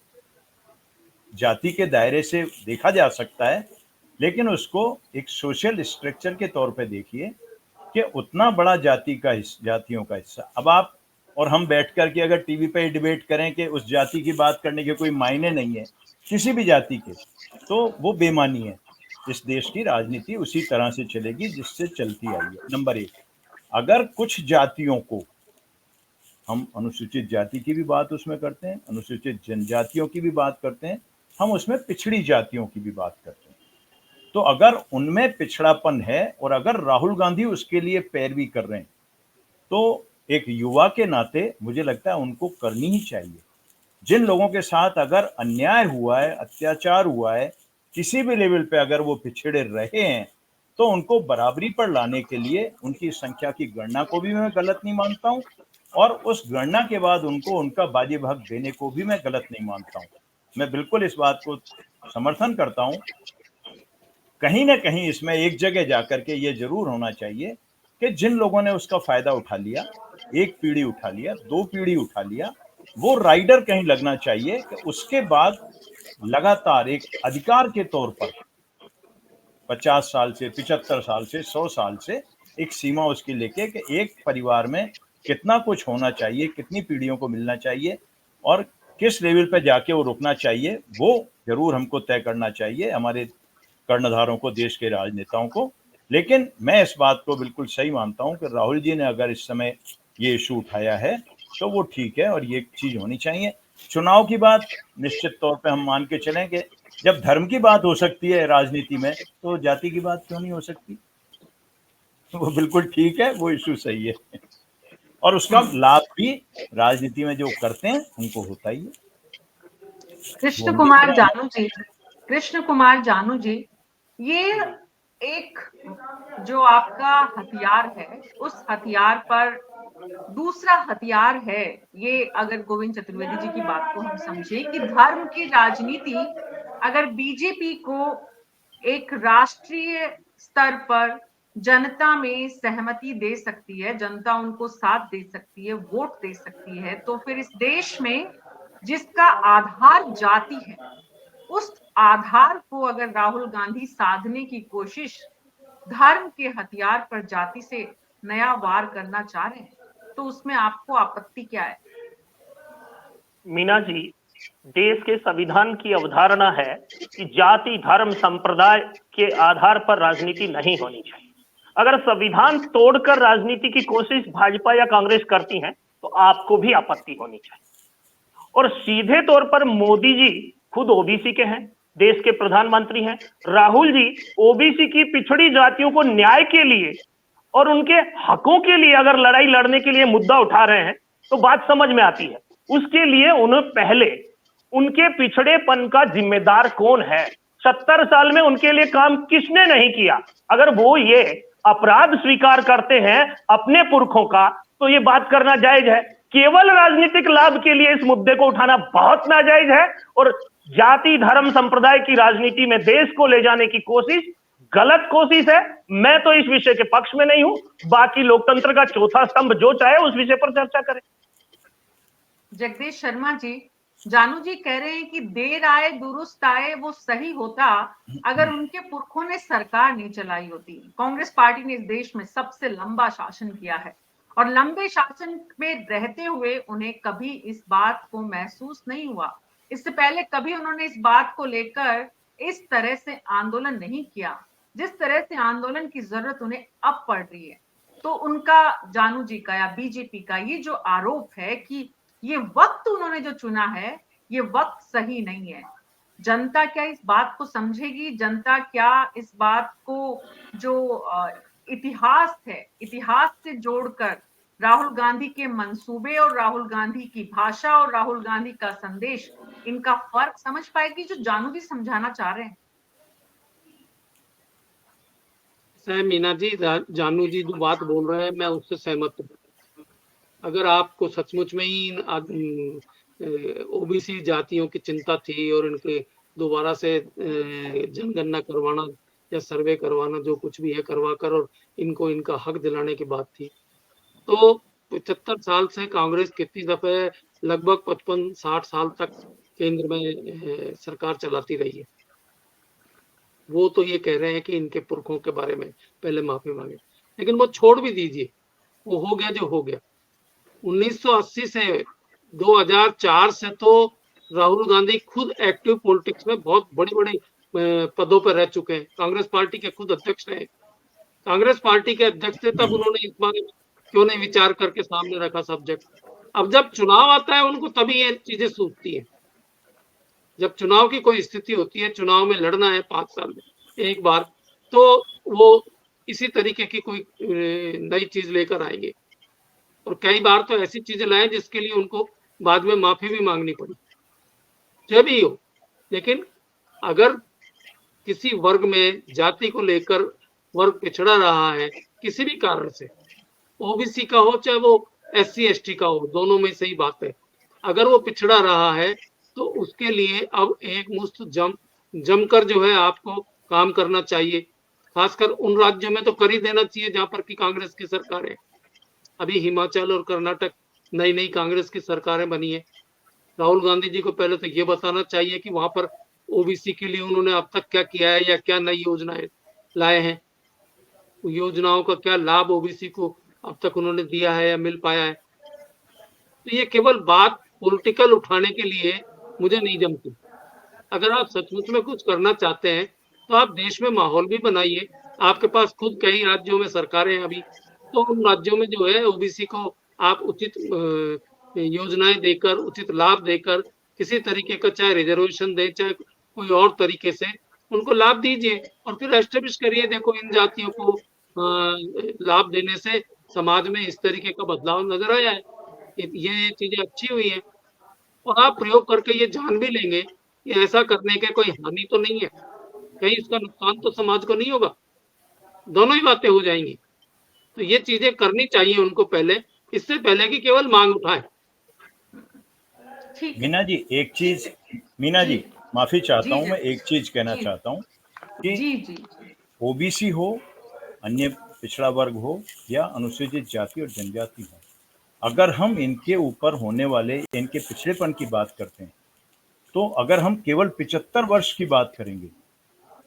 जाति के दायरे से देखा जा सकता है, लेकिन उसको एक सोशल स्ट्रक्चर के तौर पे देखिए कि उतना बड़ा जातियों का हिस्सा। अब आप और हम बैठ कर के अगर टीवी पे डिबेट करें कि उस जाति की बात करने के कोई मायने नहीं है किसी भी जाति के, तो वो बेमानी है। इस देश की राजनीति उसी तरह से चलेगी जिससे चलती आई है। नंबर 1, अगर कुछ जातियों को, हम अनुसूचित जाति की भी बात उसमें करते हैं, अनुसूचित जनजातियों की भी बात करते हैं, हम उसमें पिछड़ी जातियों की भी बात करते हैं, तो अगर उनमें पिछड़ापन है और अगर राहुल गांधी उसके लिए पैरवी कर रहे हैं, तो एक युवा के नाते मुझे लगता है उनको करनी ही चाहिए। जिन लोगों के साथ अगर अन्याय हुआ है, अत्याचार हुआ है, किसी भी लेवल पे अगर वो पिछड़े रहे हैं, तो उनको बराबरी पर लाने के लिए उनकी संख्या की गणना को भी मैं गलत नहीं मानता हूं, और उस गणना के बाद उनको उनका बाजी भाग देने को भी मैं गलत नहीं मानता हूं। मैं बिल्कुल इस बात को समर्थन करता हूं। कहीं ना कहीं इसमें एक जगह जाकर के ये जरूर होना चाहिए कि जिन लोगों ने उसका फायदा उठा लिया, एक पीढ़ी उठा लिया, 2 पीढ़ी उठा लिया, वो राइडर कहीं लगना चाहिए कि उसके बाद लगातार एक अधिकार के तौर पर 50 साल से, 75 साल से, 100 साल से एक सीमा उसकी लेके कि एक परिवार में कितना कुछ होना चाहिए, कितनी पीढ़ियों को मिलना चाहिए और किस लेवल पे जाके वो रुकना चाहिए, वो जरूर हमको तय करना चाहिए, हमारे कर्णधारों को, देश के राजनेताओं को। लेकिन मैं इस बात को बिल्कुल सही मानता हूं कि राहुल जी ने अगर इस समय ये इशू उठाया है तो वो ठीक है और ये चीज होनी चाहिए। चुनाव की बात निश्चित तौर पे हम मान के चलें कि जब धर्म की बात हो सकती है राजनीति में, तो जाति की बात क्यों नहीं हो सकती? वो बिल्कुल ठीक है, वो इशू सही है और उसका लाभ भी राजनीति में जो करते हैं उनको होता ही है। कृष्ण कुमार जानू जी, ये एक जो आपका हथियार है, उस हथियार पर दूसरा हथियार है ये, अगर गोविंद चतुर्वेदी जी की बात को हम समझे कि धर्म की राजनीति अगर बीजेपी को एक राष्ट्रीय स्तर पर जनता में सहमति दे सकती है, जनता उनको साथ दे सकती है, वोट दे सकती है, तो फिर इस देश में जिसका आधार जाति है, उस आधार को अगर राहुल गांधी साधने की कोशिश धर्म के हथियार पर जाति से नया वार करना चाह रहे हैं, तो उसमें आपको आपत्ति क्या है? मीना जी, देश के संविधान की अवधारणा है कि जाति, धर्म, संप्रदाय के आधार पर राजनीति नहीं होनी चाहिए। अगर संविधान तोड़कर राजनीति की कोशिश भाजपा या कांग्रेस करती है तो आपको भी आपत्ति होनी चाहिए। और सीधे तौर पर मोदी जी खुद ओबीसी के हैं, देश के प्रधानमंत्री हैं। राहुल जी ओबीसी की पिछड़ी जातियों को न्याय के लिए और उनके हकों के लिए अगर लड़ाई लड़ने के लिए मुद्दा उठा रहे हैं तो बात समझ में आती है। उसके लिए उन्हें पहले उनके पिछड़ेपन का जिम्मेदार कौन है, 70 साल में उनके लिए काम किसने नहीं किया, अगर वो ये अपराध स्वीकार करते हैं अपने पुरखों का, तो ये बात करना जायज है। केवल राजनीतिक लाभ के लिए इस मुद्दे को उठाना बहुत नाजायज है और जाति, धर्म, संप्रदाय की राजनीति में देश को ले जाने की कोशिश गलत कोशिश है। मैं तो इस विषय के पक्ष में नहीं हूं, बाकी लोकतंत्र का चौथा स्तंभ जो चाहे उस विषय पर चर्चा करें। जगदीश शर्मा जी, जानू जी कह रहे हैं कि देर आए दुरुस्त आए वो सही होता अगर उनके पुरखों ने सरकार नहीं चलाई होती। कांग्रेस पार्टी ने इस देश में सबसे लंबा शासन किया है और लंबे शासन में रहते हुए उन्हें कभी इस बात को महसूस नहीं हुआ, इससे पहले कभी उन्होंने इस बात को लेकर इस तरह से आंदोलन नहीं किया जिस तरह से आंदोलन की जरूरत उन्हें अब पड़ रही है। तो उनका, जानू जी का या बीजेपी का ये जो आरोप है कि ये वक्त उन्होंने जो चुना है ये वक्त सही नहीं है, जनता क्या इस बात को समझेगी? जनता क्या इस बात को जो इतिहास है, इतिहास से जोड़कर राहुल गांधी के मंसूबे और राहुल गांधी की भाषा और राहुल गांधी का संदेश, इनका फर्क समझ पाएगी, जो जानू जी समझाना चाह रहे हैं? मीना जी, जानू जी जो बात बोल रहे हैं मैं उससे सहमत हूँ। अगर आपको सचमुच में ही ओबीसी जातियों की चिंता थी और इनके दोबारा से जनगणना करवाना या सर्वे करवाना, जो कुछ भी है करवा कर और इनको इनका हक दिलाने की बात थी, तो 75 साल से कांग्रेस कितनी दफे लगभग 55-60 साल तक केंद्र में सरकार चलाती रही है। वो तो ये कह रहे हैं कि इनके पुरखों के बारे में पहले माफी मांगे, लेकिन वो छोड़ भी दीजिए, वो हो गया जो हो गया। 1980 से 2004 से तो राहुल गांधी खुद एक्टिव पॉलिटिक्स में बहुत बड़ी बड़ी पदों पर रह चुके हैं। कांग्रेस पार्टी के खुद अध्यक्ष रहे। कांग्रेस पार्टी के अध्यक्ष थे, तब उन्होंने इस बारे में क्यों नहीं विचार करके सामने रखा सब्जेक्ट। अब जब चुनाव आता है उनको तभी ये चीजें सूझती है। जब चुनाव की कोई स्थिति होती है, चुनाव में लड़ना है 5 साल में एक बार, तो वो इसी तरीके की कोई नई चीज लेकर आएंगे और कई बार तो ऐसी चीजें लाए जिसके लिए उनको बाद में माफी भी मांगनी पड़ी, जब ही हो। लेकिन अगर किसी वर्ग में जाति को लेकर वर्ग पिछड़ा रहा है किसी भी कारण से, ओबीसी का हो चाहे वो SC ST का हो, दोनों में सही बात है, अगर वो पिछड़ा रहा है तो उसके लिए अब एक मुश्त जमकर जो है आपको काम करना चाहिए। खासकर उन राज्यों में तो कर ही देना चाहिए जहां पर की कांग्रेस की सरकार है। अभी हिमाचल और कर्नाटक नई नई कांग्रेस की सरकारें बनी है। राहुल गांधी जी को पहले तो ये बताना चाहिए कि वहां पर ओबीसी के लिए उन्होंने अब तक क्या किया है या क्या नई योजनाएं लाए हैं, योजनाओं का क्या लाभ ओबीसी को अब तक उन्होंने दिया है या मिल पाया है। तो ये केवल बात पॉलिटिकल उठाने के लिए मुझे नहीं जमती। अगर आप सचमुच में कुछ करना चाहते हैं तो आप देश में माहौल भी बनाइए। आपके पास खुद कई राज्यों में सरकारें हैं अभी, तो उन राज्यों में जो है ओबीसी को आप उचित योजनाएं देकर, उचित लाभ देकर, किसी तरीके का चाहे रिजर्वेशन दे चाहे कोई और तरीके से उनको लाभ दीजिए और फिर एस्टेब्लिश करिए। देखो इन जातियों को लाभ देने से समाज में इस तरीके का बदलाव नजर आया है, ये चीजें अच्छी हुई है और आप प्रयोग करके ये जान भी लेंगे कि ऐसा करने के कोई हानि तो नहीं है, कहीं इसका नुकसान तो समाज को नहीं होगा, दोनों ही बातें हो जाएंगी। तो ये चीजें करनी चाहिए उनको पहले, इससे पहले कि केवल मांग उठाए। मीना जी एक चीज, मीना जी माफी चाहता हूं, मैं एक चीज कहना चाहता हूं कि ओबीसी हो, अन्य पिछड़ा वर्ग हो या अनुसूचित जाति और जनजाति हो, अगर हम इनके ऊपर होने वाले इनके पिछड़ेपन की बात करते हैं तो अगर हम केवल 75 वर्ष की बात करेंगे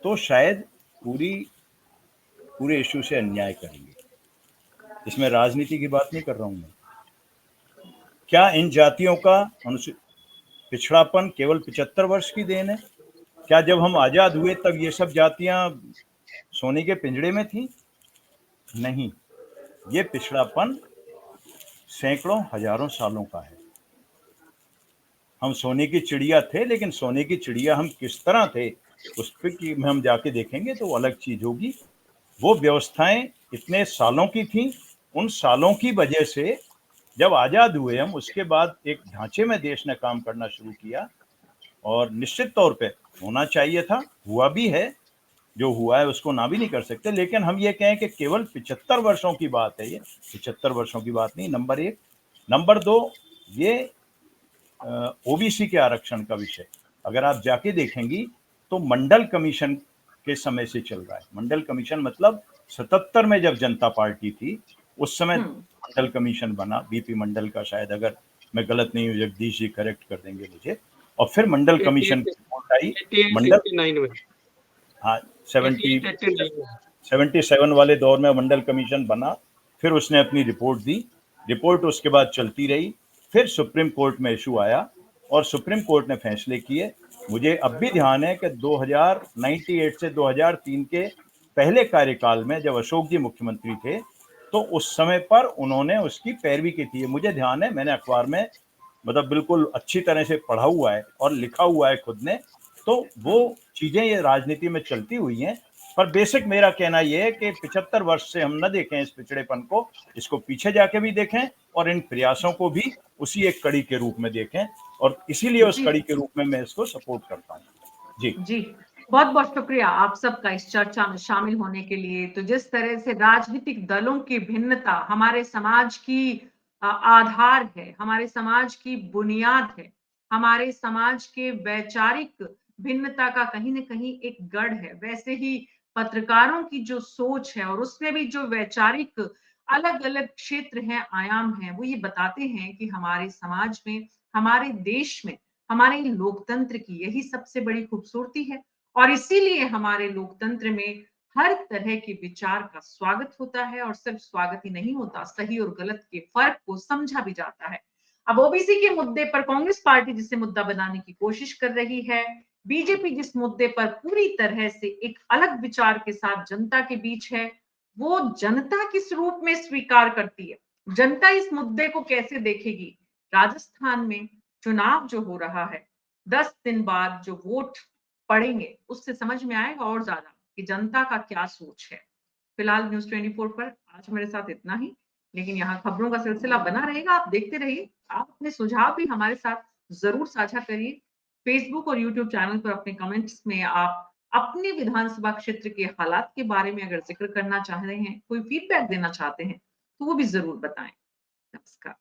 तो शायद पूरे इशू से अन्याय करेंगे। इसमें राजनीति की बात नहीं कर रहा हूं मैं। क्या इन जातियों का पिछड़ापन केवल 75 वर्ष की देन है? क्या जब हम आजाद हुए तब ये सब जातियां सोने के पिंजड़े में थी? नहीं, ये पिछड़ापन सैकड़ों हजारों सालों का है। हम सोने की चिड़िया थे, लेकिन सोने की चिड़िया हम किस तरह थे उस पर की हम जाके देखेंगे तो अलग चीज होगी। वो व्यवस्थाएं इतने सालों की थी, उन सालों की वजह से जब आजाद हुए हम उसके बाद एक ढांचे में देश ने काम करना शुरू किया और निश्चित तौर पे होना चाहिए था, हुआ भी है, जो हुआ है उसको ना भी नहीं कर सकते। लेकिन हम ये कहें कि केवल 75 वर्षों की बात है, ये 75 वर्षों की बात नहीं, नंबर एक। नंबर दो, ये ओबीसी के आरक्षण का विषय अगर आप जाके देखेंगी तो मंडल कमीशन के समय से चल रहा है। मंडल कमीशन मतलब 77 में जब जनता पार्टी थी उस समय मंडल कमीशन बना, बीपी मंडल का, शायद अगर मैं गलत नहीं हूँ जगदीश जी करेक्ट कर देंगे मुझे। और फिर मंडल कमीशन की रिपोर्ट आई, मंडल, हाँ 77 वाले दौर में मंडल कमीशन बना, फिर उसने अपनी रिपोर्ट दी, रिपोर्ट उसके बाद चलती रही, फिर सुप्रीम कोर्ट में इशू आया और सुप्रीम कोर्ट ने फैसले किए। मुझे अब भी ध्यान है कि 1998 से 2003 के पहले कार्यकाल में जब अशोक जी मुख्यमंत्री थे तो उस समय पर उन्होंने उसकी पैरवी की थी। मुझे ध्यान है, मैंने अखबार में मतलब बिल्कुल अच्छी तरह से पढ़ा हुआ है और लिखा हुआ है खुद ने तो वो चीजें ये राजनीति में चलती हुई हैं। पर बेसिक मेरा कहना ये है कि 75 वर्ष से हम न देखें इस पिछड़ेपन को, इसको पीछे जाके भी देखें और इन प्रयासों को भी उसी एक कड़ी के रूप में देखें, और इसीलिए उस जी। कड़ी के रूप में मैं इसको सपोर्ट करता हूँ। जी जी, बहुत बहुत शुक्रिया आप सबका इस चर्चा में शामिल होने के लिए। तो जिस तरह से राजनीतिक दलों की भिन्नता हमारे समाज की आधार है, हमारे समाज की बुनियाद है, हमारे समाज के वैचारिक भिन्नता का कहीं न कहीं एक गढ़ है, वैसे ही पत्रकारों की जो सोच है और उसमें भी जो वैचारिक अलग-अलग क्षेत्र हैं, आयाम हैं, वो ये बताते हैं कि हमारे समाज में, हमारे देश में, हमारे लोकतंत्र की यही सबसे बड़ी खूबसूरती है। और इसीलिए हमारे लोकतंत्र में हर तरह के विचार का स्वागत होता है, और सिर्फ स्वागत ही नहीं होता, सही और गलत के फर्क को समझा भी जाता है। अब ओबीसी के मुद्दे पर कांग्रेस पार्टी जिसे मुद्दा बनाने की कोशिश कर रही है, बीजेपी जिस मुद्दे पर पूरी तरह से एक अलग विचार के साथ जनता के बीच है, वो जनता किस रूप में स्वीकार करती है, जनता इस मुद्दे को कैसे देखेगी। राजस्थान में चुनाव जो हो रहा है, 10 दिन बाद जो वोट पड़ेंगे, उससे समझ में आएगा और ज्यादा कि जनता का क्या सोच है। फिलहाल न्यूज़ 24 पर आज मेरे साथ इतना ही, लेकिन यहाँ खबरों का सिलसिला बना रहेगा, आप देखते रहिए। आप अपने सुझाव भी हमारे साथ ज़रूर साझा करिए। फेसबुक और यूट्यूब चैनल पर अपने कमेंट्स में आप अपने विधानसभा क्षेत्र के हालात के बारे में अगर ज़िक्र करना चाह रहे हैं, कोई फीडबैक देना चाहते हैं, तो वो भी ज़रूर बताएँ। नमस्कार।